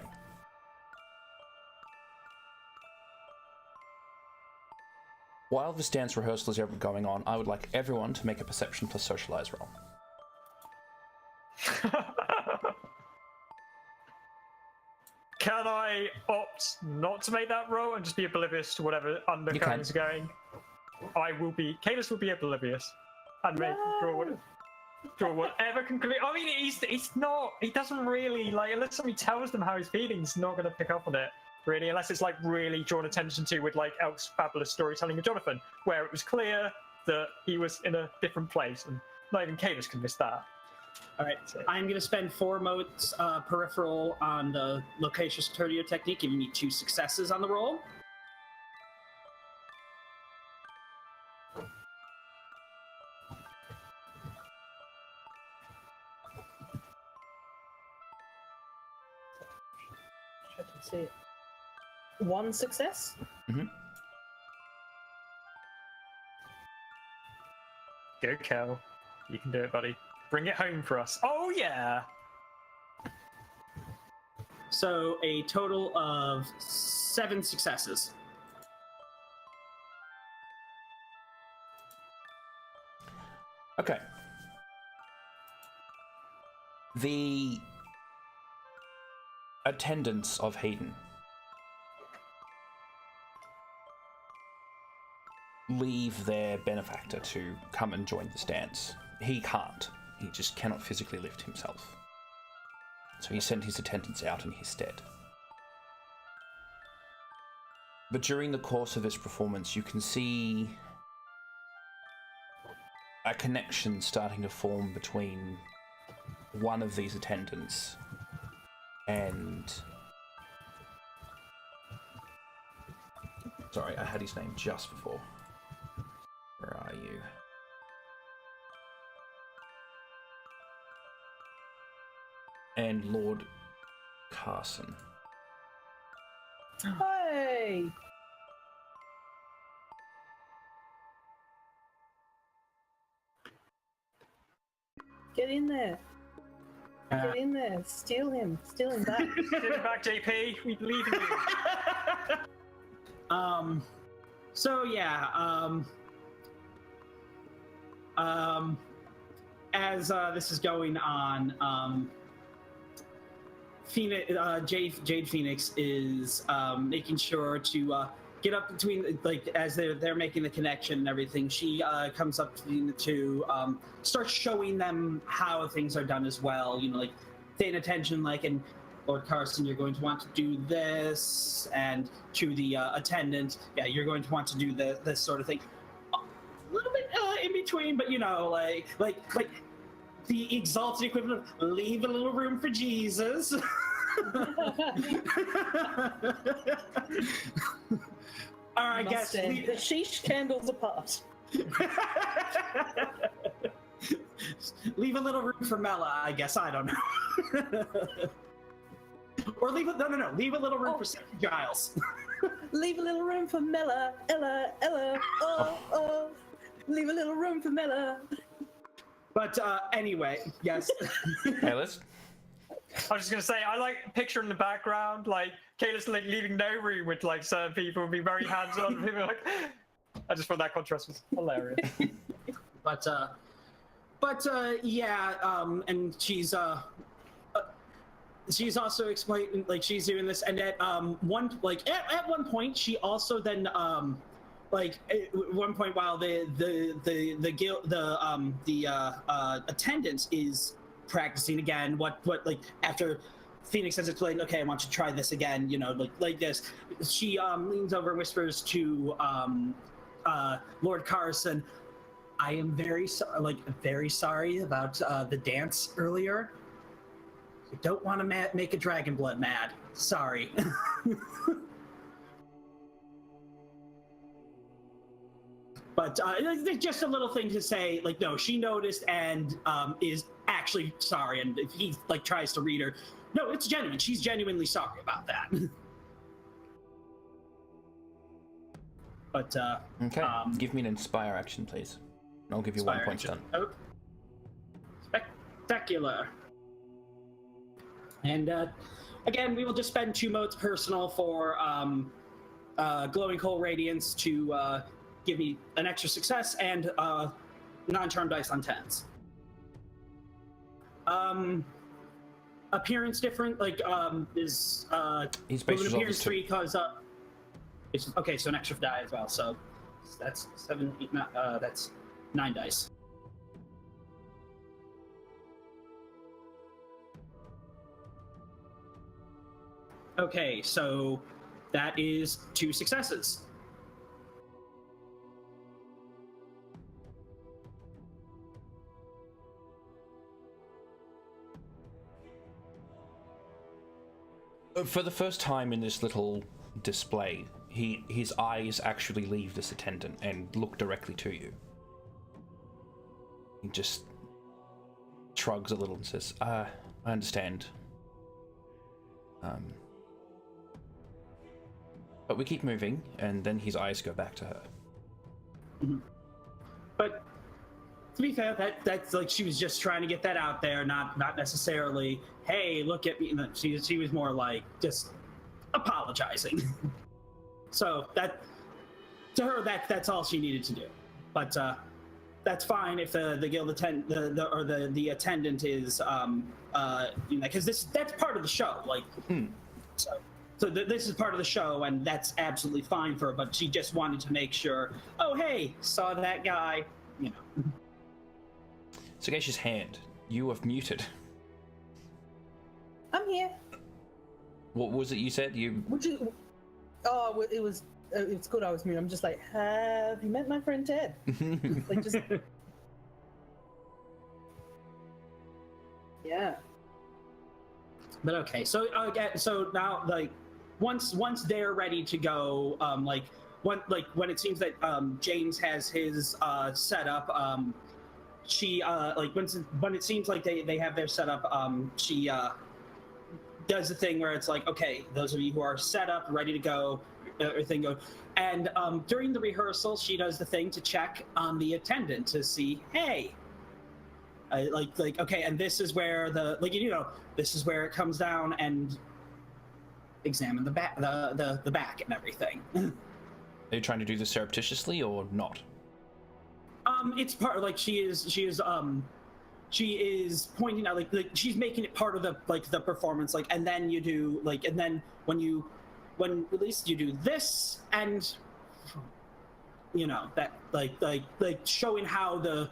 S1: While this dance rehearsal is going on, I would like everyone to make a perception plus socialize roll.
S3: Can I opt not to make that roll and just be oblivious to whatever undercurrent is going? Kalis will be oblivious and draw whatever conclusion. I mean, he doesn't really, like, unless somebody tells them how he's feeling, he's not going to pick up on it, really, unless it's, like, really drawn attention to with, like, Elk's fabulous storytelling of Jonathan, where it was clear that he was in a different place, and not even Kalis can miss that.
S4: All right, I'm going to spend 4 motes peripheral on the locatus tertio technique, giving me 2 successes on the roll.
S2: Check and see it. 1 success.
S1: Mm-hmm.
S3: Go, Kel. You can do it, buddy. Bring it home for us. Oh, yeah!
S4: So a total of 7 successes.
S1: Okay. The attendants of Hayden leave their benefactor to come and join this dance. He can't. He just cannot physically lift himself. So he sent his attendants out in his stead. But during the course of this performance, you can see a connection starting to form between one of these attendants and... Sorry, I had his name just before. Where are you? And Lord Carson.
S2: Hey! Get in there. Get in there. Steal him. Steal him back.
S3: Get him back, JP. We believe in you.
S4: So yeah, as this is going on, Jade Phoenix is making sure to get up between, like, as they're making the connection and everything. She comes up between the two, starts showing them how things are done as well. You know, like paying attention, like, and Lord Carson, you're going to want to do this, and to the attendant, yeah, you're going to want to do this sort of thing. A little bit in between, but you know, like the Exalted equivalent of leave a little room for Jesus. Or I guess
S2: the sheesh candles apart.
S4: Leave a little room for Mela, I guess. I don't know. Or leave it. No. Leave a little room for Sexy Giles.
S2: Leave a little room for Mela, Ella. Oh. Leave a little room for Mela.
S4: But anyway, yes.
S1: Hey, let's.
S3: I was just gonna say, I like picture in the background, like Kayla's like leaving no room with like certain people, being very hands-on. People like, I just thought that contrast was hilarious.
S4: But yeah, and she's also explaining, like, she's doing this, and at one point she also then like at one point while the attendance is practicing again, what like after Phoenix has explained, okay, I want you to try this again, you know, like this, she leans over and whispers to Lord Carson, I am very sorry about the dance earlier. I don't want to make a dragon blood mad. Sorry. But just a little thing to say, like, no, she noticed and is actually sorry. And if he like tries to read her, no, it's genuine. She's genuinely sorry about that. But
S1: Okay, give me an inspire action, please. And I'll give you 1 point stun.
S4: Oh. Spectacular. And again, we will just spend 2 motes personal for glowing coal radiance to give me an extra success and non-charm dice on 10s. Appearance different, like is
S1: He's based
S4: appearance 3 because it's okay, so an extra die as well. So that's 7, 8, that's 9 dice. Okay, so that is 2 successes.
S1: For the first time in this little display, his eyes actually leave this attendant and look directly to you. He just shrugs a little and says, I understand. But we keep moving, and then his eyes go back to her.
S4: Mm-hmm. But to be fair, that's like she was just trying to get that out there, not necessarily, hey, look at me. She was more like just apologizing. So that to her, that's all she needed to do. But that's fine if the guild the attendant is because that's part of the show. Like, so this is part of the show, and that's absolutely fine for her. But she just wanted to make sure. Oh, hey, saw that guy. You know.
S1: Sagacious Hand, you have muted.
S2: I'm here.
S1: What was it you said?
S2: Would you? Oh, it was good. I was muted. I'm just like, have you met my friend Ted? Like just. Yeah.
S4: But okay, so so now like once they're ready to go, when it seems that James has his setup, she when it seems like they have their setup, she does the thing where it's like, okay, those of you who are set up, ready to go, everything go, and during the rehearsal, she does the thing to check on the attendant to see, hey. Okay, and this is where this is where it comes down and examine the back, the back and everything.
S1: Are you trying to do this surreptitiously or not?
S4: It's part she is pointing out like she's making it part of the performance, and then you do and then when released you do this, and that like showing how the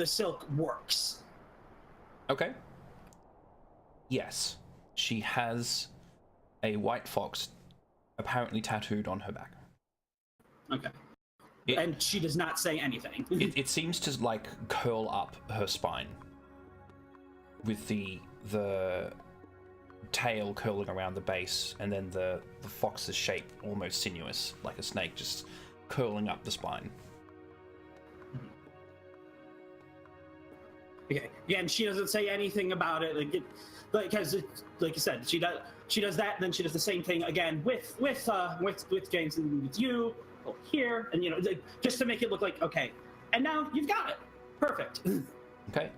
S4: silk works. Okay.
S1: Yes, she has a white fox apparently tattooed on her back.
S4: Okay. And she does not say anything.
S1: it seems to curl up her spine with the tail curling around the base, and then the fox's shape almost sinuous, like a snake, just curling up the spine.
S4: Okay. Again, she doesn't say anything about it, because like you said, she does that, and then she does the same thing again with James and with you here, and just to make it look like okay, and now you've got it, perfect.
S1: Okay.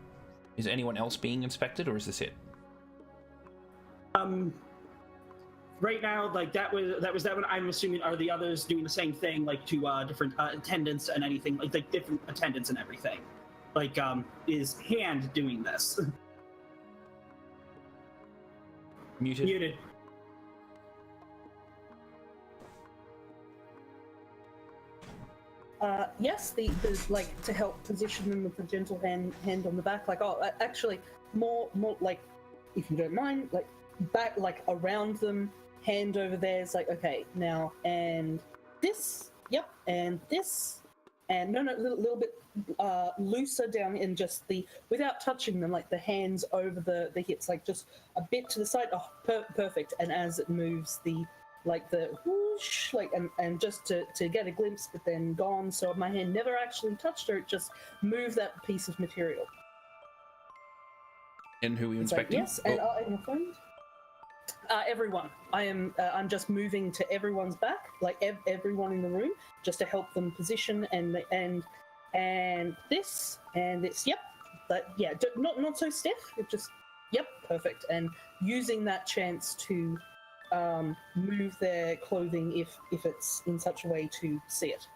S1: Is anyone else being inspected, or is this it?
S4: Right now, that was that one. I'm assuming are the others doing the same thing, to different attendants and anything, like different attendants and everything. Is Hand doing this? Muted.
S2: Yes, the to help position them with the gentle hand on the back. Actually, more if you don't mind, back, around them, hand over there. It's okay, now, and this, yep, and this, and no, a little bit looser down in just without touching them, the hands over the hips, just a bit to the side. Oh, perfect. And as it moves, the whoosh, and just to get a glimpse, but then gone. So my hand never actually touched her; it just moved that piece of material.
S1: And who are you inspecting?
S2: Yes, and my friend. Everyone. I'm just moving to everyone's back, everyone in the room, just to help them position and this and this. Yep, but yeah, not so stiff. It just Yep, perfect. And using that chance to move their clothing if it's in such a way to see it.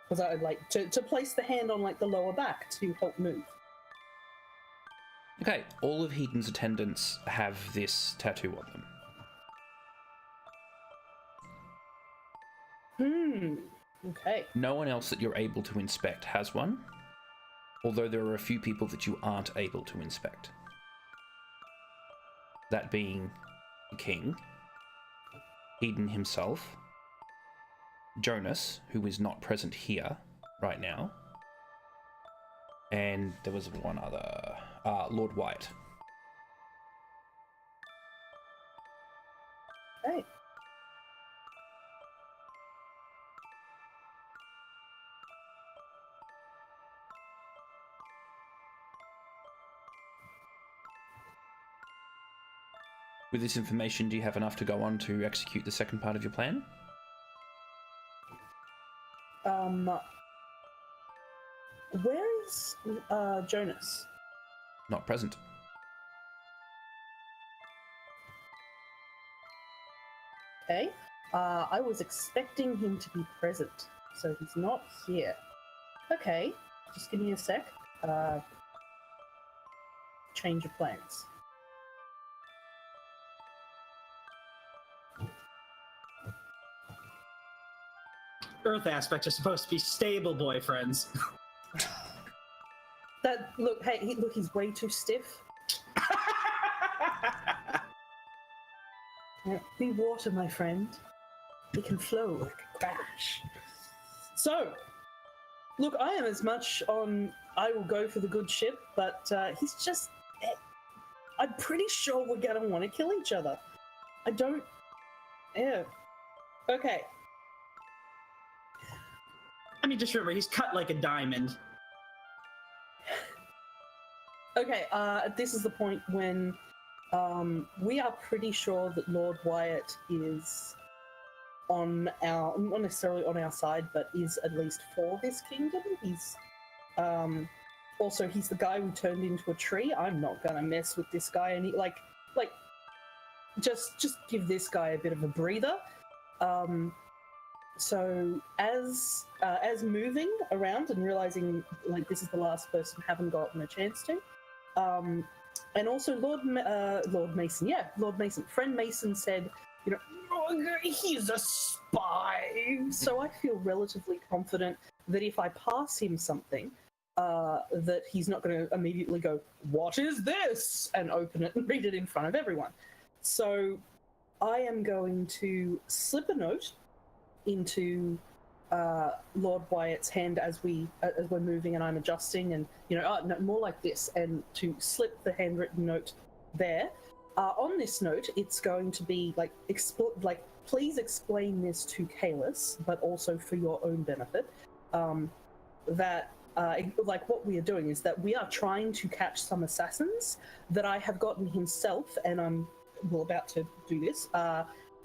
S2: Because I would like to place the hand on like the lower back to help move.
S1: Okay, all of Heaton's attendants have this tattoo on them.
S2: Okay.
S1: No one else that you're able to inspect has one, although there are a few people that you aren't able to inspect. That being the king, Heaton himself, Jonas, who is not present here right now, and there was one other, Lord Wyatt.
S2: Okay.
S1: With this information, do you have enough to go on to execute the second part of your plan?
S2: Where is Jonas?
S1: Not present.
S2: Okay. I was expecting him to be present, so he's not here. Okay, just give me a sec. Change of plans.
S4: Earth aspects are supposed to be stable boyfriends.
S2: That look, hey, look, he's way too stiff. Yeah, be water, my friend. It can flow like a crash. So, look, I am as much on. I will go for the good ship, but he's just. I'm pretty sure we're gonna want to kill each other. I don't. Yeah. Okay.
S4: I mean, just remember, he's cut like a diamond.
S2: Okay, this is the point when we are pretty sure that Lord Wyatt is on our, not necessarily on our side, but is at least for this kingdom. He's also, he's the guy who turned into a tree. I'm not gonna mess with this guy any just give this guy a bit of a breather. So as moving around and realizing like this is the last person I haven't gotten a chance to, and also Lord Mason, friend Mason said, you know, he's a spy. So I feel relatively confident that if I pass him something, that he's not going to immediately go, "What is this?" and open it and read it in front of everyone. So I am going to slip a note into Lord Wyatt's hand as we're moving, and I'm adjusting, and no, more like this, and to slip the handwritten note there. On this note, it's going to be like please explain this to Kalis, but also for your own benefit. That what we are doing is that we are trying to catch some assassins that I have gotten himself, and I'm about to do this.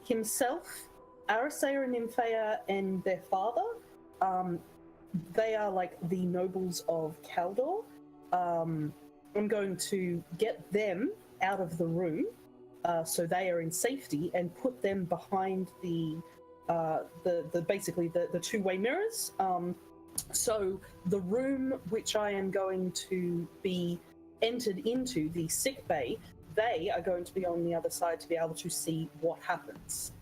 S2: Himself, Arasair and Nymphaea, and their father. They are like the nobles of Kaldor. I'm going to get them out of the room, so they are in safety, and put them behind the basically the two-way mirrors. So the room which I am going to be entered into, the sick bay, they are going to be on the other side to be able to see what happens.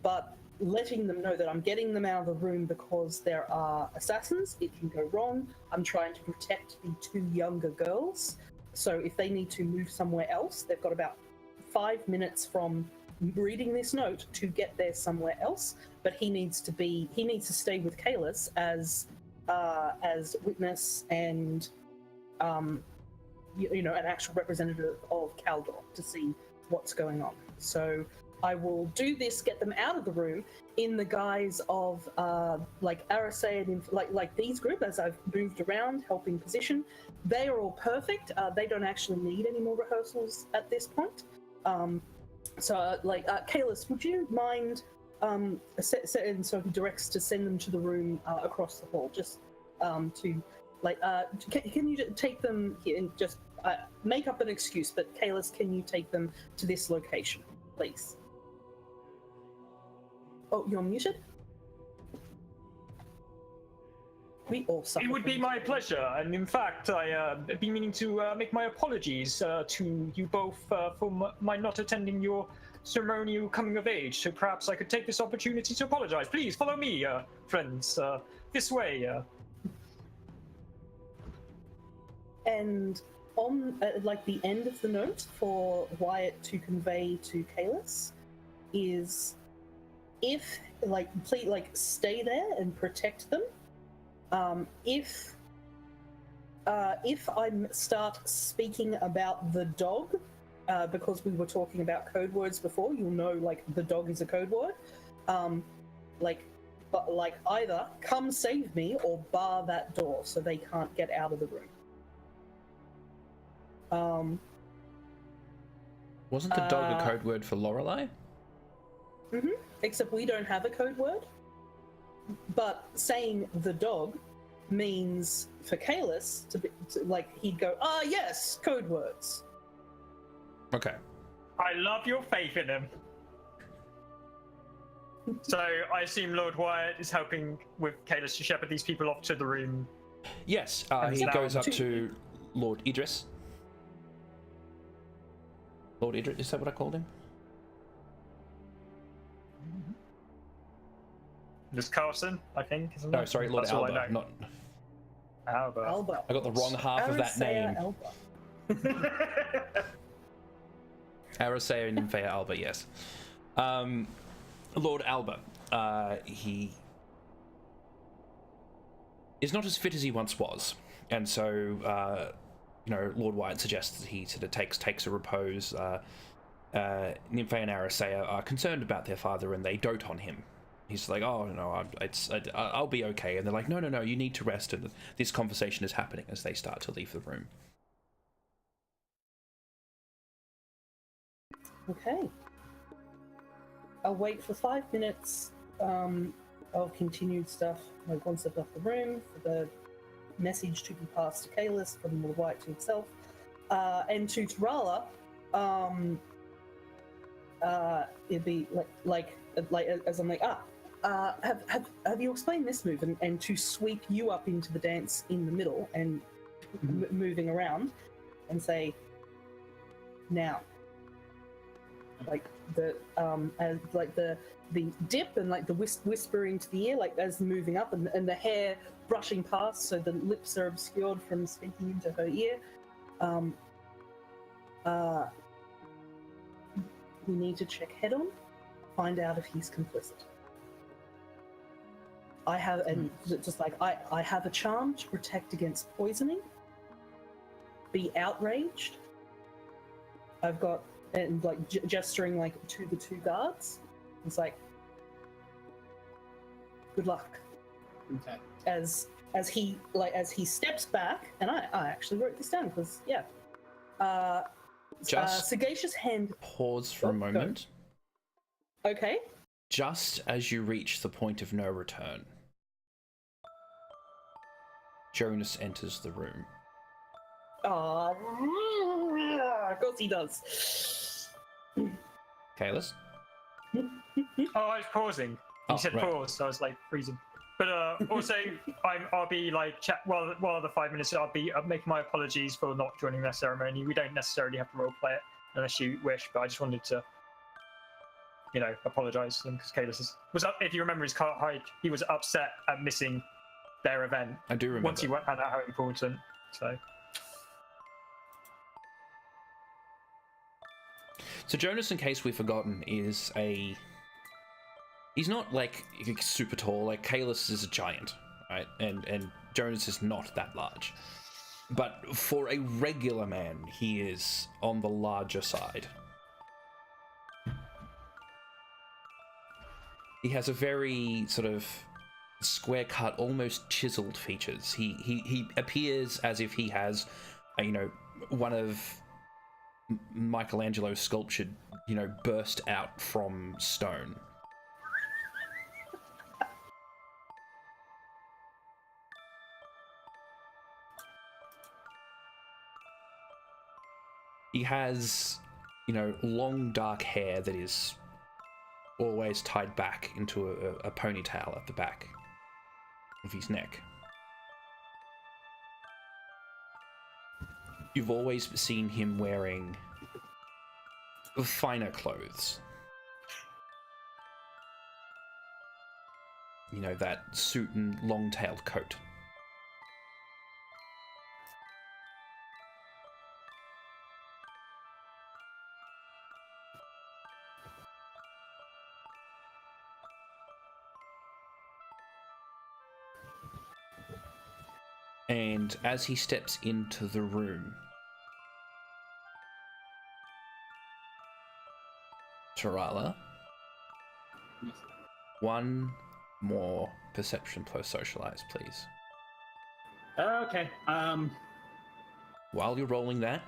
S2: But letting them know that I'm getting them out of the room because there are assassins. It can go wrong. I'm trying to protect the two younger girls. So if they need to move somewhere else, they've got about 5 minutes from reading this note to get there somewhere else. But he needs to stay with Kalis as witness and an actual representative of Kaldor to see what's going on. So I will do this, get them out of the room in the guise of Arasair and like these group as I've moved around, helping position. They are all perfect. They don't actually need any more rehearsals at this point. Kalis, would you mind? And so he directs to send them to the room across the hall, just can you take them here and just make up an excuse, but Kalis, can you take them to this location, please? Oh, you're muted? We all suffer.
S3: It would be my pleasure, and in fact, I've been meaning to make my apologies to you both for my not attending your ceremonial coming of age. So perhaps I could take this opportunity to apologize. Please follow me, friends. This way.
S2: And on like the end of the note for Wyatt to convey to Kalis is, if please stay there and protect them. If I start speaking about the dog, because we were talking about code words before, you'll know the dog is a code word. Either come save me or bar that door so they can't get out of the room.
S1: Wasn't the dog a code word for Lorelei?
S2: Mm-hmm. Except we don't have a code word. But saying the dog means for Kalis he'd go, yes, code words.
S1: Okay.
S3: I love your faith in him. So I assume Lord Wyatt is helping with Kalis to shepherd these people off to the room.
S1: Yes, he goes up to Lord Idris. Lord Idris, is that what I called him?
S3: This Carlson, I think, isn't
S1: No,
S3: it?
S1: sorry, Lord
S3: That's all I
S1: Alba,
S3: know.
S1: not...
S3: Alba.
S1: I got the wrong half of that name.
S2: Alba.
S1: Arasea Nymphea Alba, yes. Lord Alba, he is not as fit as he once was, and so Lord Wyatt suggests that he sort of takes a repose. Nymphea and Arasea are concerned about their father, and they dote on him. He's like, oh no, I'll be okay, and they're like, no, you need to rest. And this conversation is happening as they start to leave the room.
S2: Okay. I'll wait for 5 minutes of continued stuff, once I've left the room, for the message to be passed to Kalis from the Wyatt to himself, and to Tarala. It'd be as I'm have you explained this move, and to sweep you up into the dance in the middle and moving around, and say, now, the dip and the whispering to the ear, as moving up, and the hair brushing past so the lips are obscured from speaking into her ear. We need to check head on, find out if he's complicit. I have I have a charm to protect against poisoning. Be outraged. I've got gesturing to the two guards. It's good luck.
S4: Okay.
S2: As he steps back, and I actually wrote this down because sagacious hand.
S1: Pause for a moment.
S2: Go. Okay.
S1: Just as you reach the point of no return, Jonas enters the room.
S2: Of course he does.
S1: Kalis?
S3: Oh, I was pausing. You said
S1: right.
S3: pause, so I was freezing. But also, I'll be while the 5 minutes, I'll be making my apologies for not joining that ceremony. We don't necessarily have to roleplay it unless you wish, but I just wanted to, apologise to them because Kalis was up. If you remember his car hike, he was upset at missing their event.
S1: I do remember.
S3: Once he found out how important.
S1: So Jonas, in case we've forgotten, is he's not super tall. Kalis is a giant, right? And Jonas is not that large. But for a regular man, he is on the larger side. He has a very sort of square-cut, almost chiseled features. He appears as if he has, one of Michelangelo's sculptured, burst out from stone. He has, long dark hair that is always tied back into a ponytail at the back of his neck. You've always seen him wearing finer clothes. That suit and long-tailed coat. And as he steps into the room, Tarala, one more perception plus socialize, please.
S4: Okay.
S1: While you're rolling that,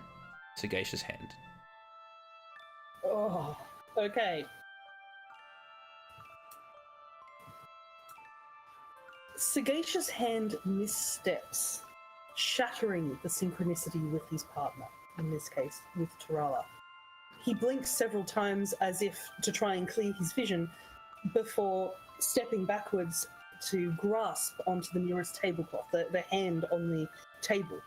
S1: Sagacious Hand.
S2: Oh, okay. Sagacious Hand missteps, shattering the synchronicity with his partner, in this case, with Tarala. He blinks several times as if to try and clear his vision before stepping backwards to grasp onto the nearest tablecloth, the hand on the table.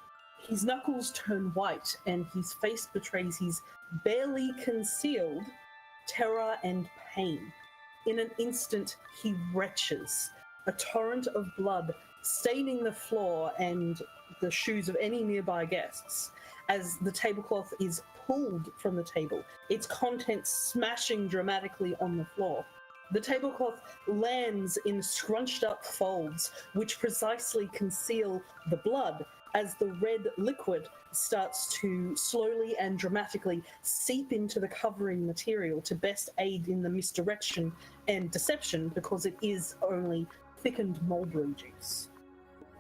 S2: His knuckles turn white and his face betrays his barely concealed terror and pain. In an instant, he retches, a torrent of blood staining the floor and the shoes of any nearby guests as the tablecloth is pulled from the table, its contents smashing dramatically on the floor. The tablecloth lands in scrunched up folds, which precisely conceal the blood as the red liquid starts to slowly and dramatically seep into the covering material to best aid in the misdirection and deception, because it is only thickened mulberry juice.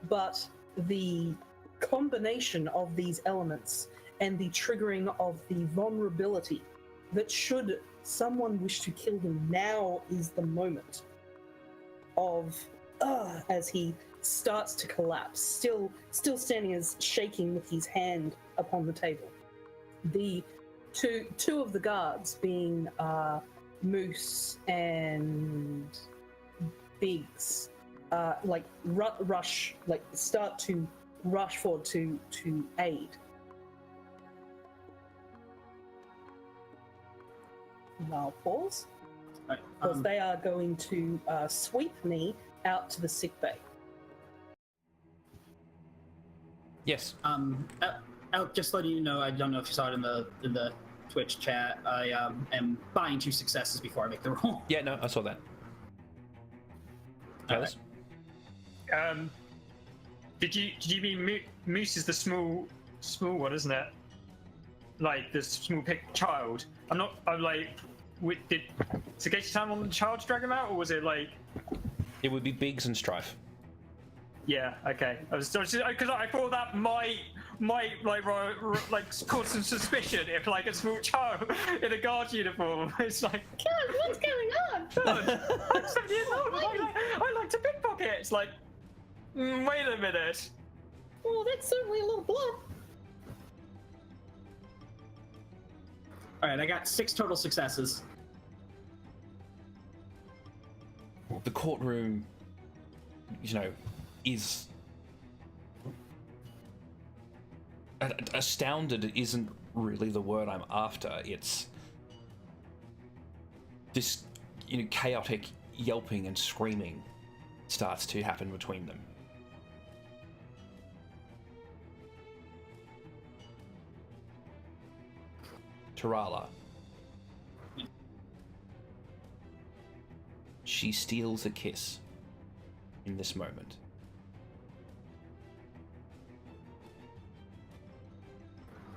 S2: But the combination of these elements and the triggering of the vulnerability that, should someone wish to kill him, now is the moment of as he starts to collapse, still standing as shaking with his hand upon the table. The two of the guards, being Moose and Biggs, start to rush forward to aid. Now pause, because they are going to sweep me out to the sick bay.
S1: Yes.
S4: Just letting you know, I don't know if you saw it in the Twitch chat. I am buying 2 successes before I make the roll.
S1: Yeah, no, I saw that. Alice?
S3: Did you mean Moose is the small one, isn't it? Like the small pig child. Did Sagacious Hand on the child drag him out, or was it like?
S1: It would be Biggs and Strife.
S3: Yeah. Okay. Because I thought that might cause some suspicion if like a small child in a guard uniform. It's like,
S2: God, what's going on?
S3: I'm 7 years old. I like to pickpocket. It's like, wait a minute.
S2: Oh, that's certainly a little blood.
S4: All right, I got 6 total successes.
S1: The courtroom, is astounded. Isn't really the word I'm after. It's this, chaotic yelping and screaming starts to happen between them. Tarala. She steals a kiss in this moment.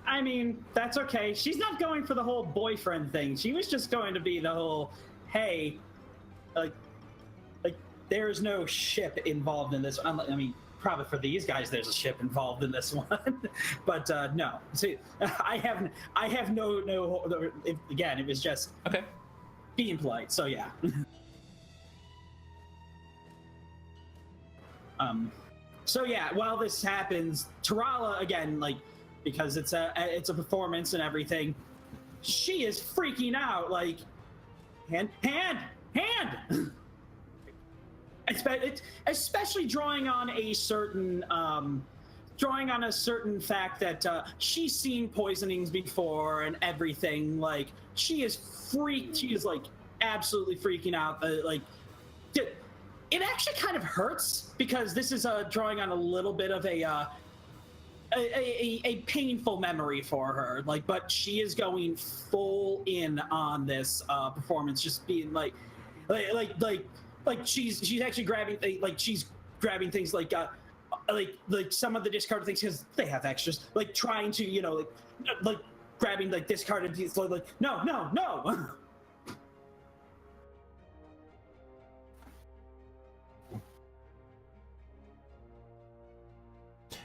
S4: I mean, that's okay. She's not going for the whole boyfriend thing. She was just going to be the whole, hey, like there's no ship involved in this. I mean, probably for these guys, there's a ship involved in this one, but no. See, I have no. Again, it was just
S1: okay,
S4: being polite. So yeah. So yeah, while this happens, Tarala again, because it's a performance and everything. She is freaking out, like, hand. Especially drawing on a certain fact that she's seen poisonings before and everything. Like, she is like absolutely freaking out. Like, it actually kind of hurts because this is drawing on a little bit of a painful memory for her. Like, but she is going full in on this performance, just being like she's actually grabbing she's grabbing things like some of the discarded things because they have extras, like trying to like grabbing like discarded things, like no.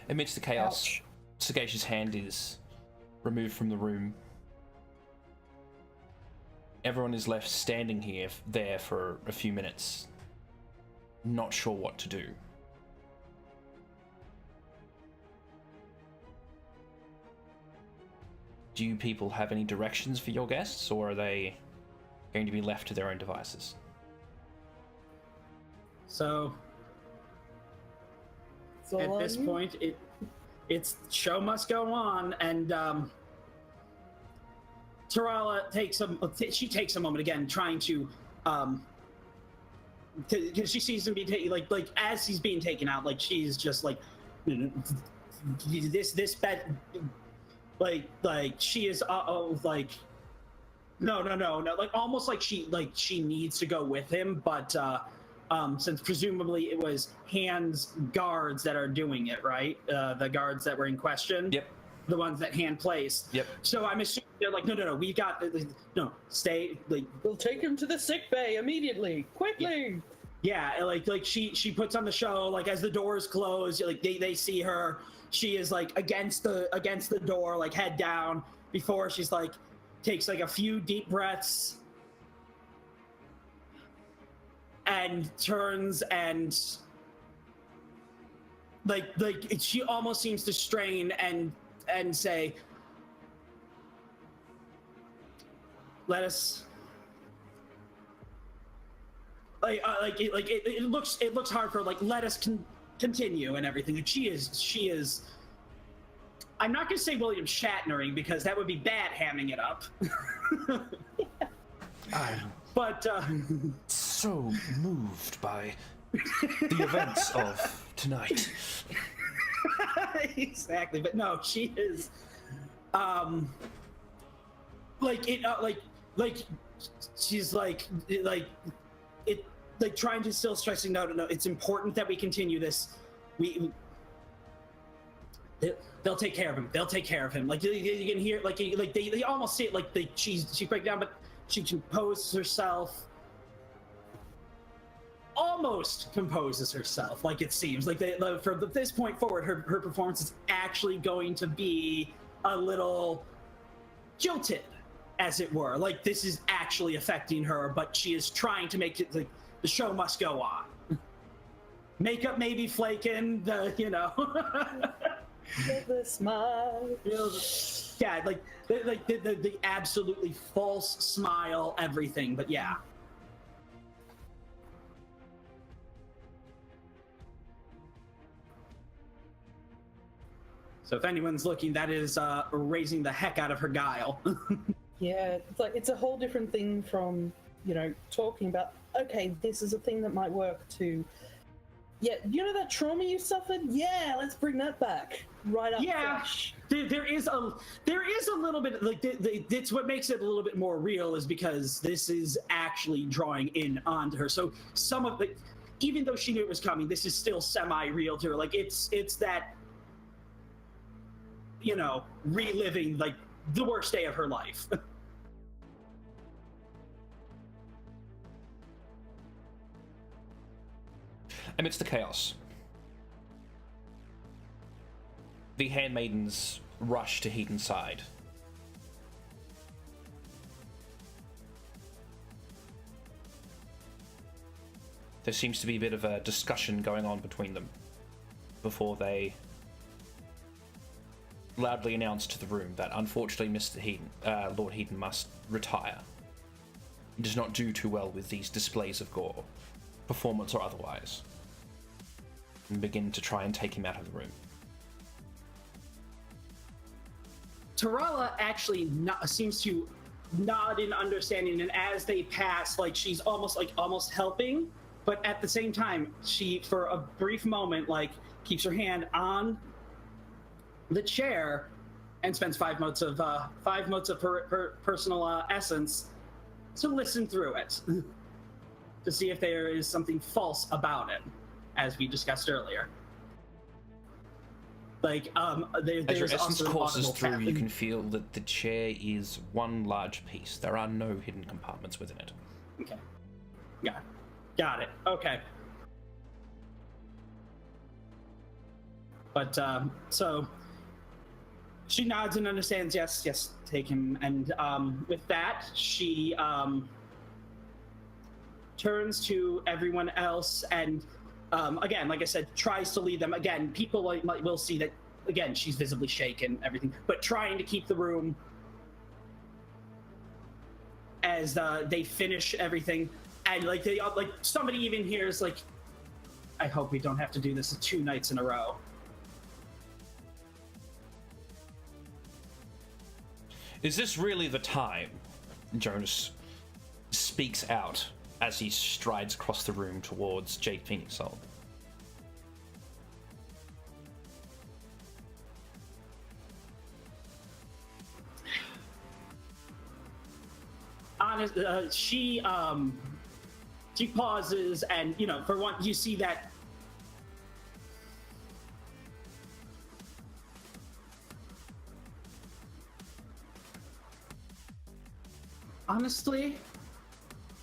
S1: Amidst the chaos, Sagacious' hand is removed from the room. Everyone is left standing there for a few minutes, not sure what to do. Do you people have any directions for your guests, or are they going to be left to their own devices?
S4: So at this point, it's show must go on, and Tarala takes a moment again, trying to because she sees him being taken, like as he's being taken out, like she's just like this bed, like she is like no, like almost like she needs to go with him, but since presumably it was Hand's guards that are doing it, right? The guards that were in question.
S1: Yep.
S4: The ones that Hand placed.
S1: Yep.
S4: So I'm assuming they're like, no, we got stay. Like,
S2: we'll take him to the sick bay immediately, quickly.
S4: Yeah, like she puts on the show, like as the doors close, like they see her. She is like against the door, like head down, before she's like takes like a few deep breaths and turns and like she almost seems to strain and say, let us it looks hard for her, like let us continue and everything. And she is I'm not gonna say William Shatnering because that would be bad hamming it up. But
S1: so moved by the events of tonight.
S4: Exactly, but no, she is she's like trying to still stressing no, it's important that we continue this. They'll take care of him. Like you can hear, like they almost see it, like she breaks down, but she composes herself. Almost composes herself, like it seems like from this point forward, her performance is actually going to be a little jilted, as it were. Like this is actually affecting her, but she is trying to make it like the show must go on. Makeup may be flaking, the
S2: smile.
S4: Yeah, like the absolutely false smile, everything. But yeah. So if anyone's looking, that is raising the heck out of her guile.
S2: Yeah, it's a whole different thing from talking about, okay, this is a thing that might work, to that trauma you suffered? Yeah, let's bring that back. Right up.
S4: Yeah,
S2: fresh.
S4: There is a little bit like it's what makes it a little bit more real, is because this is actually drawing in onto her. So some of it, even though she knew it was coming, this is still semi-real to her. Like it's that reliving like the worst day of her life.
S1: Amidst the chaos, the handmaidens rush to Heaton's side. There seems to be a bit of a discussion going on between them before they loudly announce to the room that unfortunately Mr. Heaton, Lord Heaton must retire. He does not do too well with these displays of gore, performance or otherwise, and begin to try and take him out of the room.
S4: Tarala actually seems to nod in understanding, and as they pass, like she's almost helping, but at the same time, she for a brief moment like keeps her hand on the chair and spends 5 motes of personal essence to listen through it to see if there is something false about it, as we discussed earlier. Like,
S1: as your
S4: there's
S1: essence
S4: also
S1: courses
S4: audible
S1: through,
S4: tapping.
S1: you can feel that the chair is one large piece. There are no hidden compartments within it.
S4: Okay. Got it. Okay. But, so she nods and understands, yes, take him. And with that, she turns to everyone else and, again, like I said, tries to lead them. Again, people will see that, again, she's visibly shaken, everything, but trying to keep the room as they finish everything. And, like, somebody even hears, like, I hope we don't have to do this 2 nights in a row.
S1: Is this really the time? Jonas speaks out as he strides across the room towards Jade Phoenix Soul.
S4: Honest, she pauses, and for one, you see that honestly,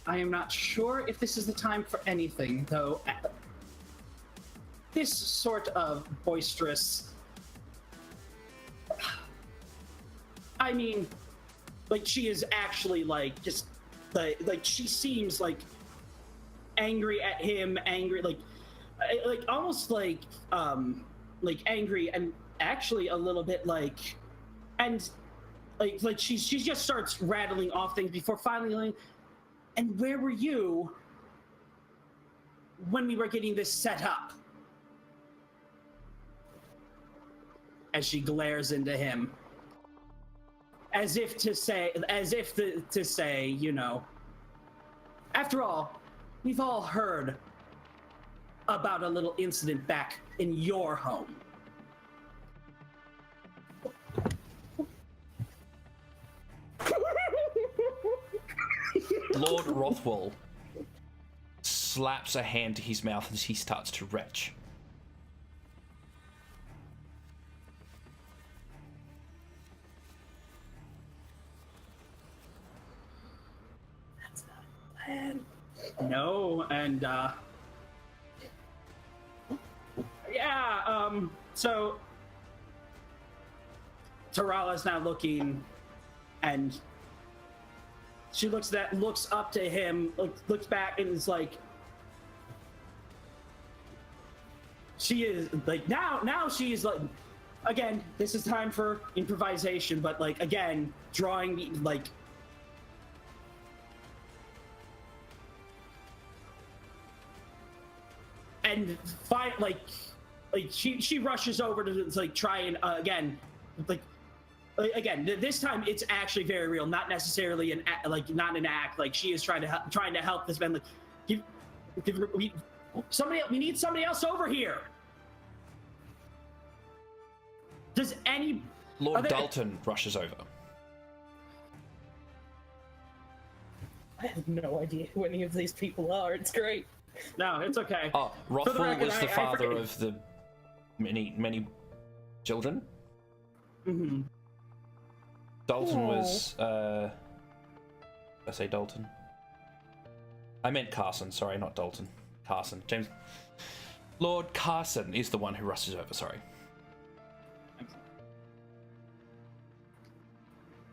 S4: I am not sure if this is the time for anything, though. This sort of boisterous, I mean, like, she is actually like just like she seems like angry at him, like almost like angry, and actually a little bit like, and like she just starts rattling off things before finally, and where were you when we were getting this set up? As she glares into him, as if to say, after all, we've all heard about a little incident back in your home.
S1: Lord Rothwell slaps a hand to his mouth as he starts to retch.
S2: That's not a plan.
S4: No, and so Tarala's now looking, and she looks up to him, looks back, and is like, she is like, now she is like, again, this is time for improvisation, but like, again, drawing me like, and she rushes over to like try and again, this time it's actually very real, not necessarily not an act. Like, she is trying to help this man. Like, we need somebody else over here. Does any
S1: Lord Dalton rushes over.
S2: I have no idea who any of these people are. It's great.
S4: No, it's okay.
S1: Oh, Rothwell
S4: record,
S1: was the
S4: I
S1: father
S4: forget-
S1: of the many children.
S4: Mm-hmm.
S1: Dalton was, did I say Dalton? I meant Carson, sorry, not Dalton. Carson. James. Lord Carson is the one who rushes over, sorry.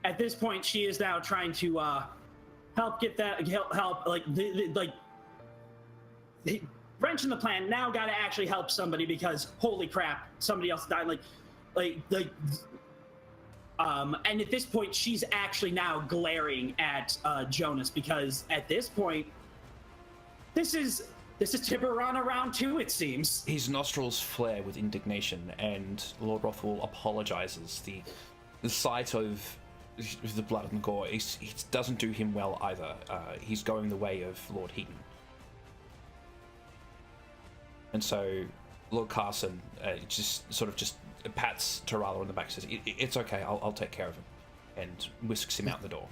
S4: At this point, she is now trying to help get that help like the wrench in the plan. Now got to actually help somebody, because holy crap, somebody else died. Like And at this point, she's actually now glaring at Jonas, because at this point, this is Tiburana round 2, it seems.
S1: His nostrils flare with indignation, and Lord Rothwell apologizes. The sight of the blood and gore it doesn't do him well either. He's going the way of Lord Heaton. And so Lord Carson just pats Tarala on the back, says, "It's okay, I'll take care of him," and whisks him out the door.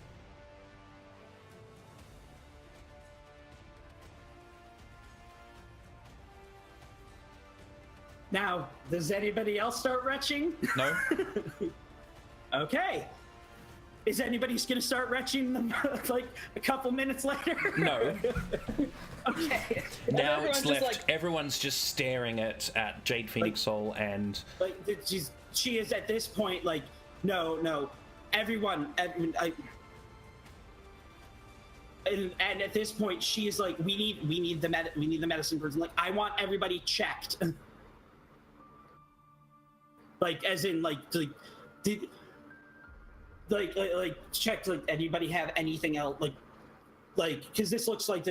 S4: Now, does anybody else start retching?
S1: No?
S4: Okay. Is anybody going to start retching them like a couple minutes later?
S1: No.
S4: Okay.
S1: Now
S2: everyone's
S1: it's
S2: just
S1: left. Everyone's just staring at Jade Phoenix Soul and...
S4: Like, she is at this point like, no, everyone... and at this point, she is like, we need the medicine person. Like, I want everybody checked. Like, as in, like checked. Like, anybody have anything else? Like, because this looks like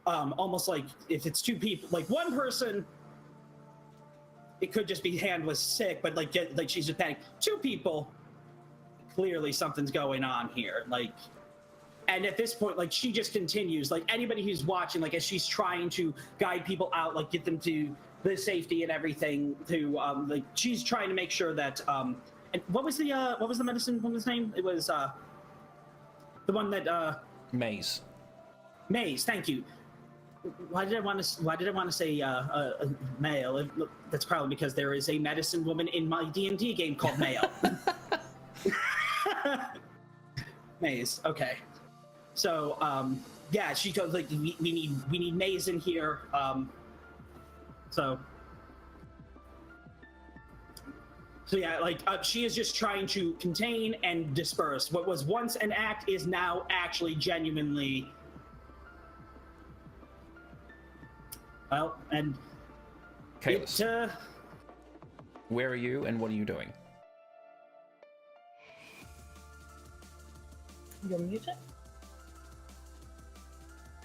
S4: almost like if it's 2 people, like 1 person, it could just be hand was sick, but like she's just panicking. 2 people, clearly something's going on here. Like. And at this point, like, she just continues, like, anybody who's watching, like, as she's trying to guide people out, like, get them to the safety and everything, to, like, she's trying to make sure that, and what was the medicine woman's name? It was, the one that,
S1: Maze.
S4: Maze, thank you. Why did I want to say, male? That's probably because there is a medicine woman in my D&D game called Male. Maze, okay. So, yeah, she goes like, we need Maze in here. So yeah, like she is just trying to contain and disperse what was once an act is now actually genuinely. Well, and
S1: Kalis, where are you and what are you doing?
S2: You're muted?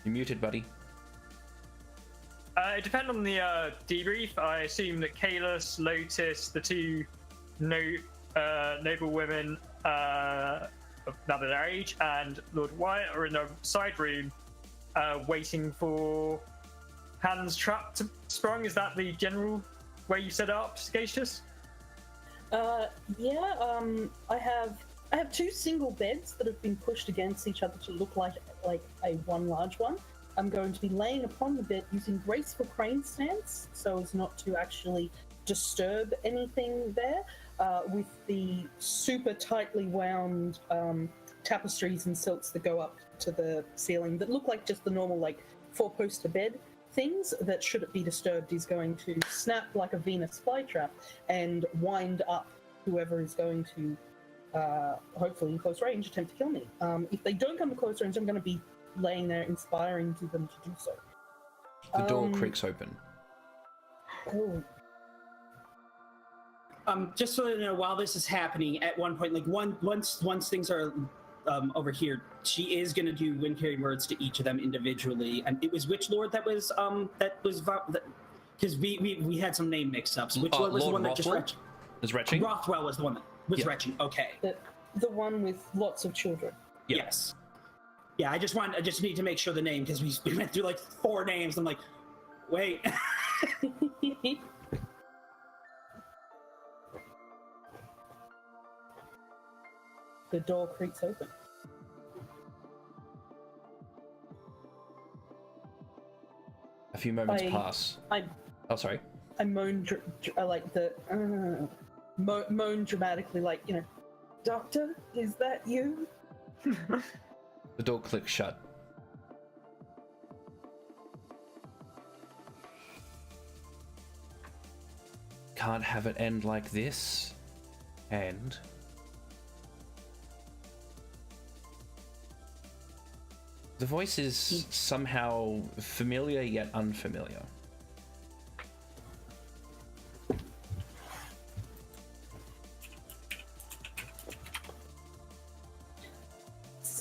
S1: You're muted, buddy.
S3: It depends on the debrief. I assume that Kalis, Lotus, the 2 noble women of their age, and Lord Wyatt are in a side room waiting for Han's trap to sprung. Is that the general way you set it up, Sagacious?
S2: Yeah, I have 2 single beds that have been pushed against each other to look like a one large one. I'm going to be laying upon the bed using graceful crane stance so as not to actually disturb anything there, with the super tightly wound tapestries and silks that go up to the ceiling that look like just the normal like 4-poster bed things that, should it be disturbed, is going to snap like a Venus flytrap and wind up whoever is going to hopefully in close range, attempt to kill me. If they don't come to close range, I'm going to be laying there inspiring to them to do so.
S1: The door creaks open.
S2: Oh.
S4: Just so you know, while this is happening, at one point, like once things are over here, she is going to do wind carry words to each of them individually. And it was which lord that was because we had some name mix-ups. Which lord was the one that just retched?
S1: Is retching?
S4: Rothwell was the one that was retching. Okay.
S2: The one with lots of children.
S1: Yep.
S4: Yes. Yeah, I just need to make sure the name, because we went through like 4 names. I'm like, wait.
S2: The door creaks open.
S1: A few moments pass. Oh, sorry.
S2: I moan, moan dramatically, like, you know, Doctor, is that you?
S1: The door clicks shut. Can't have it end like this. And the voice is somehow familiar yet unfamiliar.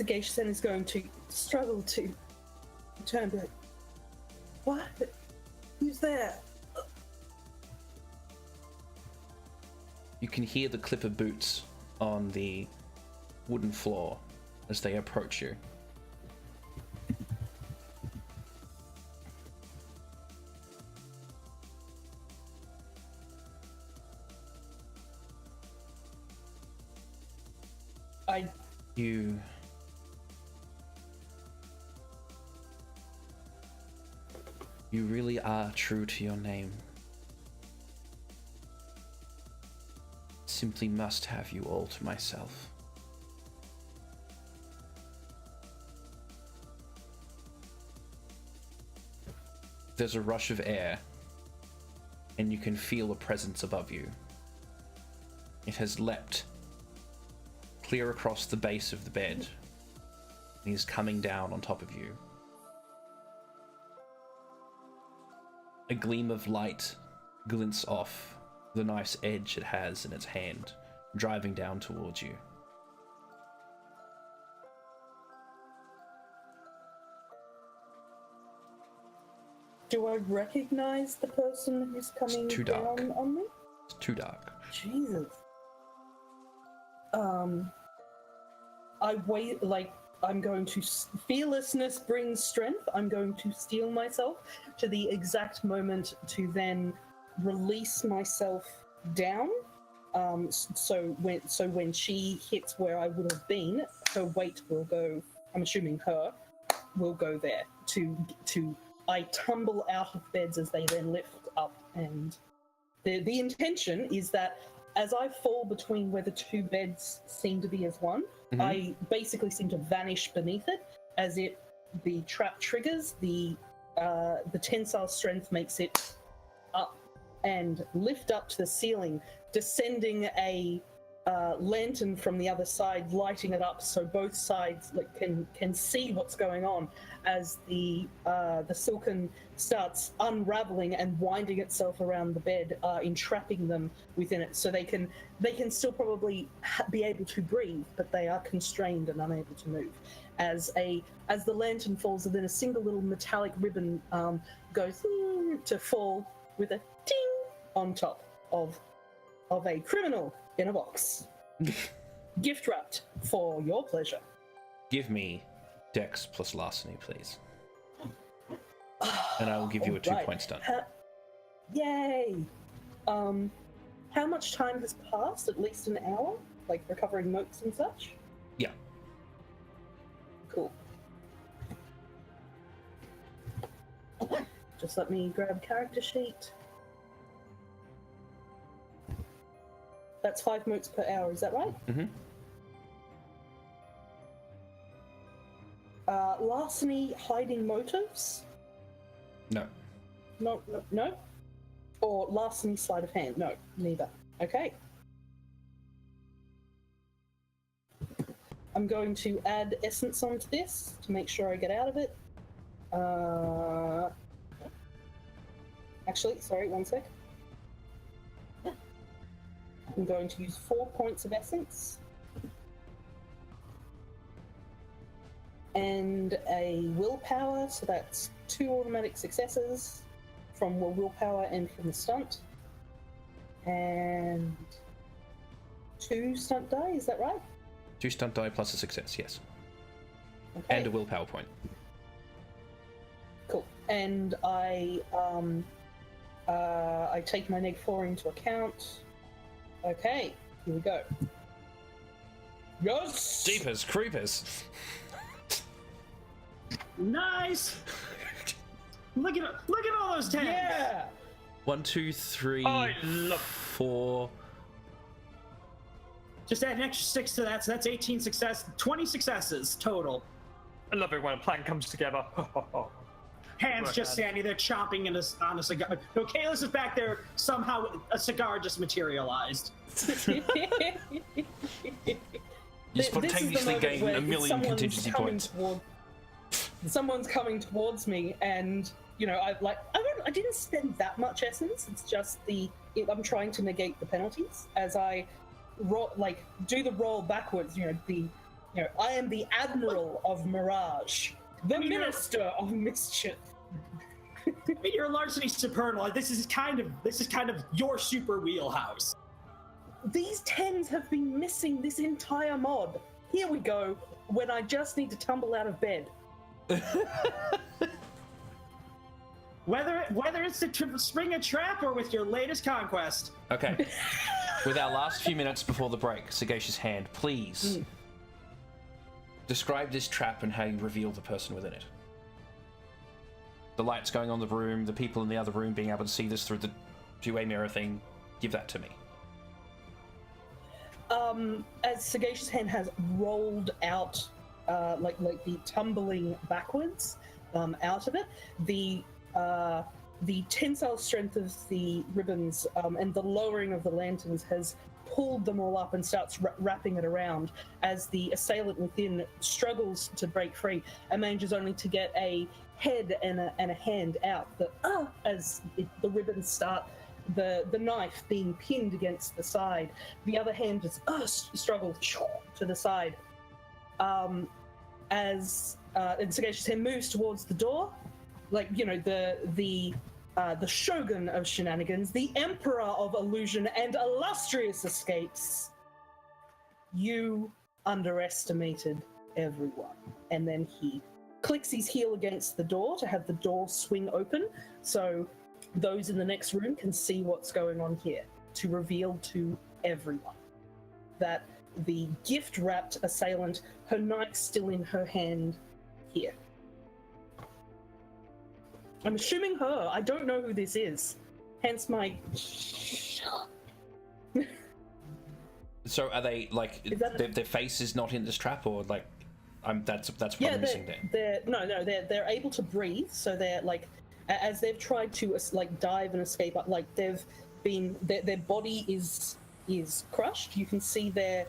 S2: Sagacious Hen is going to struggle to turn and be like, what? Who's there?
S1: You can hear the clip of boots on the wooden floor as they approach you. You really are true to your name. Simply must have you all to myself. There's a rush of air, and you can feel a presence above you. It has leapt clear across the base of the bed, and he's coming down on top of you. A gleam of light glints off the nice edge it has in its hand, driving down towards you.
S2: Do I recognize the person who's coming down on me?
S1: It's too dark.
S2: Jesus. I wait, like, I'm going to... Fearlessness brings strength. I'm going to steel myself to the exact moment to then release myself down. So when she hits where I would have been, her weight will go... I'm assuming her will go there to I tumble out of beds as they then lift up, and the intention is that as I fall between where the two beds seem to be as one, I basically seem to vanish beneath it as the trap triggers, the tensile strength makes it up and lift up to the ceiling, descending a lantern from the other side, lighting it up so both sides can see what's going on as the silken starts unraveling and winding itself around the bed, entrapping them within it, so they can still probably be able to breathe, but they are constrained and unable to move. As the lantern falls, and then a single little metallic ribbon goes to fall with a ting on top of a criminal in a box. Gift wrapped for your pleasure.
S1: Give me Dex plus larceny, please. And I will give you a 2-point stun.
S2: Yay! How much time has passed? At least an hour? Like recovering motes and such?
S1: Yeah.
S2: Cool. Just let me grab character sheet. That's 5 motes per hour, is that right?
S1: Mm-hmm.
S2: Larceny hiding motives?
S1: No.
S2: No? Or larceny sleight of hand? No, neither. Okay. I'm going to add essence onto this to make sure I get out of it. Actually, sorry, one sec. I'm going to use 4 points of essence. And a willpower, so that's 2 automatic successes from willpower and from the stunt. And 2 stunt die, is that right?
S1: 2 stunt die plus a success, yes.
S2: Okay.
S1: And a willpower point.
S2: Cool. And I take my -4 into account. Okay, here we go. Yes!
S1: Jeepers creepers!
S4: Nice! Look at all those 10s!
S2: Yeah!
S1: 1, 2, 3,
S3: I love
S1: 4.
S4: Just add an extra 6 to that, so that's 18 success, 20 successes total.
S3: I love it when a plan comes together.
S4: Hands
S3: Work
S4: just
S3: on.
S4: standing there chomping on a cigar. No, Kalis is back there, somehow a cigar just materialized.
S1: You spontaneously gain a million contingency points.
S2: Someone's coming towards me, and I didn't spend that much essence. It's just I'm trying to negate the penalties as I do the roll backwards. The You know, I am the Admiral of Mirage, the Minister of Mischief.
S4: I mean, you're largely supernal. This is kind of your super wheelhouse.
S2: These 10s have been missing this entire mod. Here we go, when I just need to tumble out of bed.
S4: Whether it's to spring a trap or with your latest conquest.
S1: Okay. With our last few minutes before the break, Sagacious Hand, please describe this trap and how you reveal the person within it. The lights going on the room, the people in the other room being able to see this through the two-way mirror thing. Give that to me.
S2: As Sagacious Hand has rolled out, like the tumbling backwards out of it, the tensile strength of the ribbons and the lowering of the lanterns has pulled them all up and starts wrapping it around as the assailant within struggles to break free and manages only to get a head and a hand out. As the ribbons start, the knife being pinned against the side, the other hand just struggles to the side. As Sagacious Hand moves towards the door, like, you know, the Shogun of Shenanigans, the Emperor of Illusion and illustrious escapes. You underestimated everyone. And then he clicks his heel against the door to have the door swing open, so those in the next room can see what's going on here, to reveal to everyone that the gift-wrapped assailant, her knife still in her hand here. I'm assuming her. I don't know who this is. Hence my...
S1: So are they, like, their face is not in this trap, or, like, that's what I'm missing there?
S2: They're able to breathe, so they're, like, as they've tried to, like, dive and escape, like, they've been... Their body is crushed. You can see their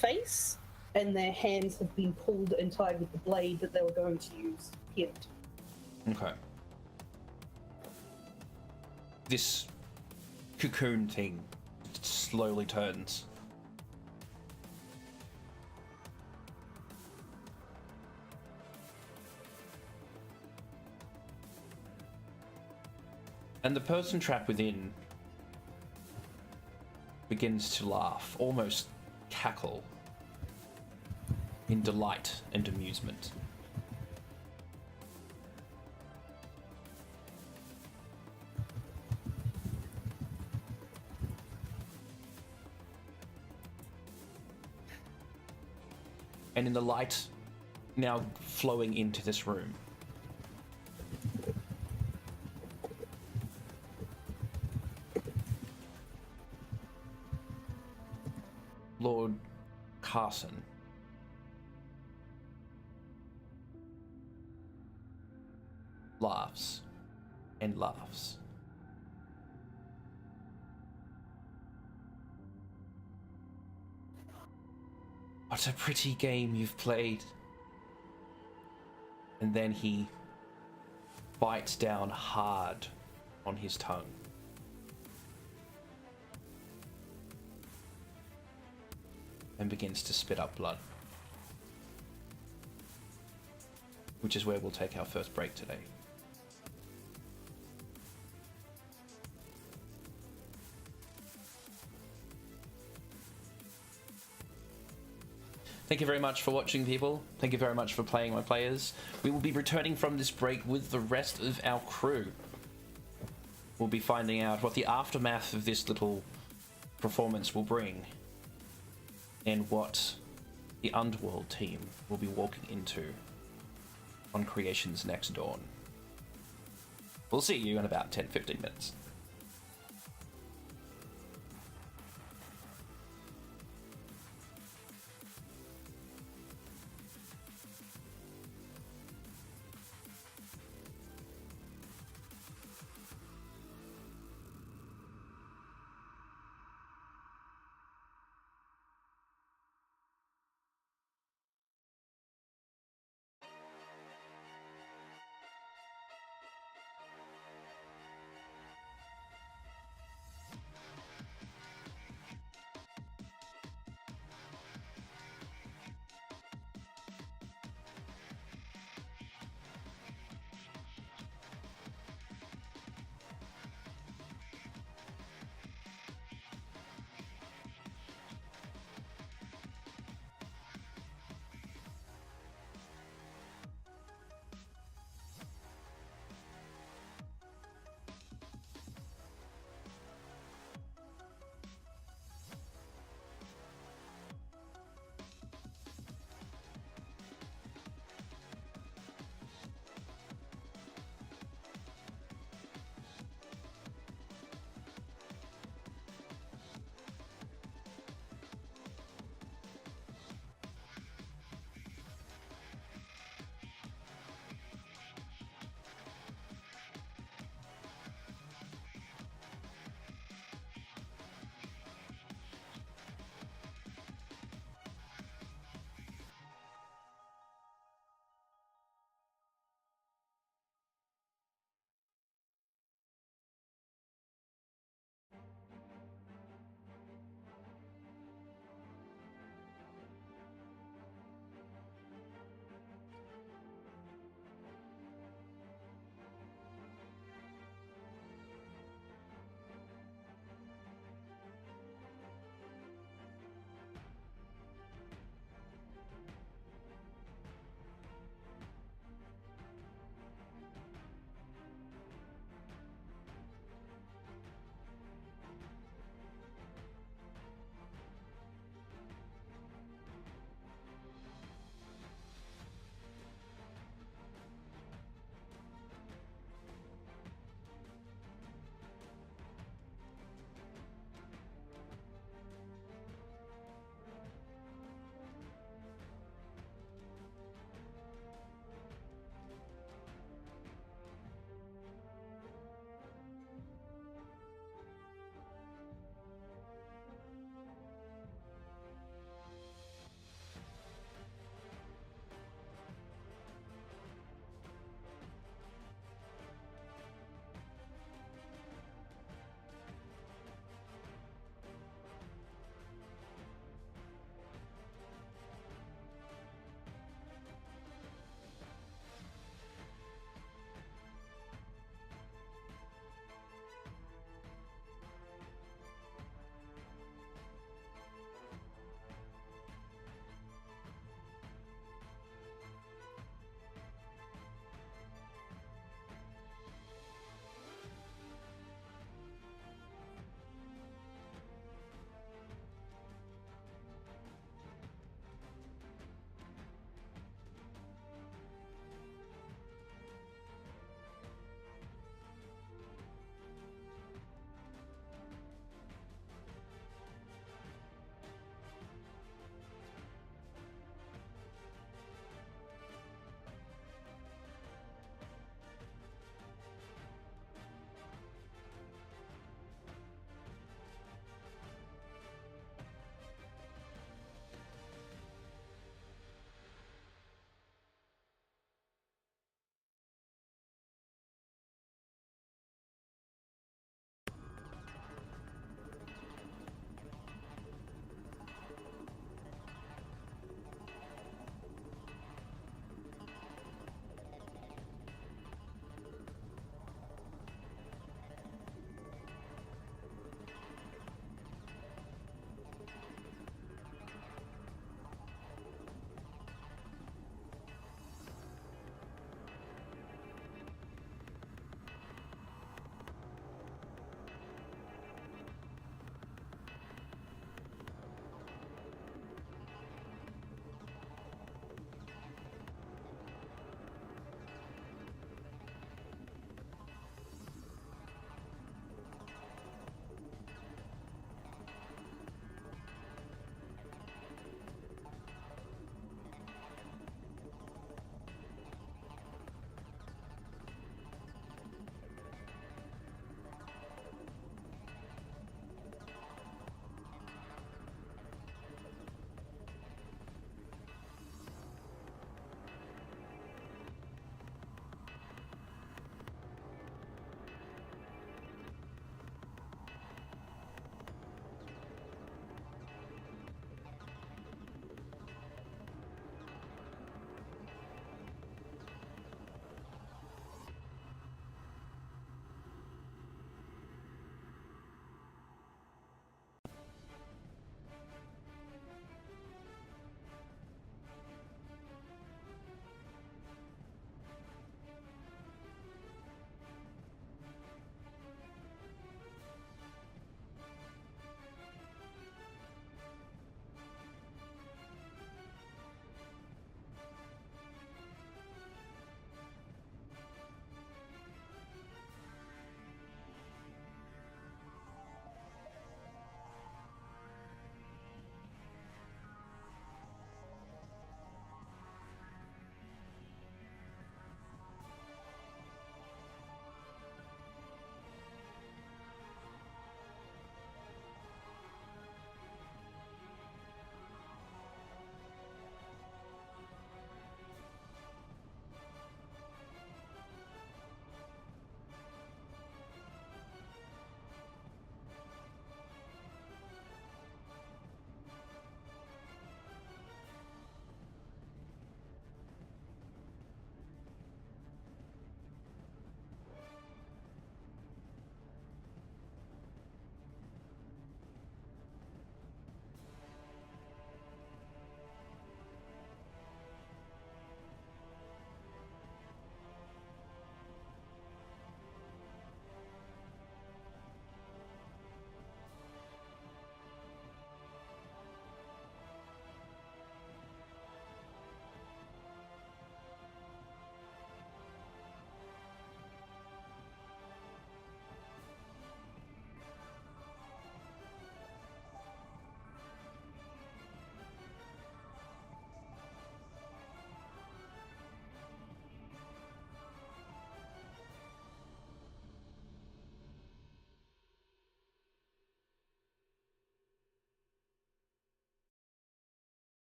S2: face, and their hands have been pulled and tied with the blade that they were going to use here.
S1: Okay. This cocoon thing slowly turns. And the person trapped within begins to laugh, almost cackle, in delight and amusement. And in the light now flowing into this room, Lord Carson laughs and laughs. What a pretty game you've played. And then he bites down hard on his tongue. And begins to spit up blood. Which is where we'll take our first break today. Thank you very much for watching, people. Thank you very much for playing my players. We will be returning from this break with the rest of our crew. We'll be finding out what the aftermath of this little performance will bring, and what the Underworld team will be walking into on Creation's Next Dawn. We'll see you in about 10-15 minutes.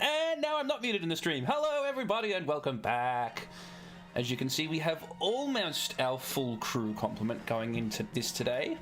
S1: And now I'm not muted in the stream. Hello, everybody, and welcome back. As you can see, we have almost our full crew complement going into this today.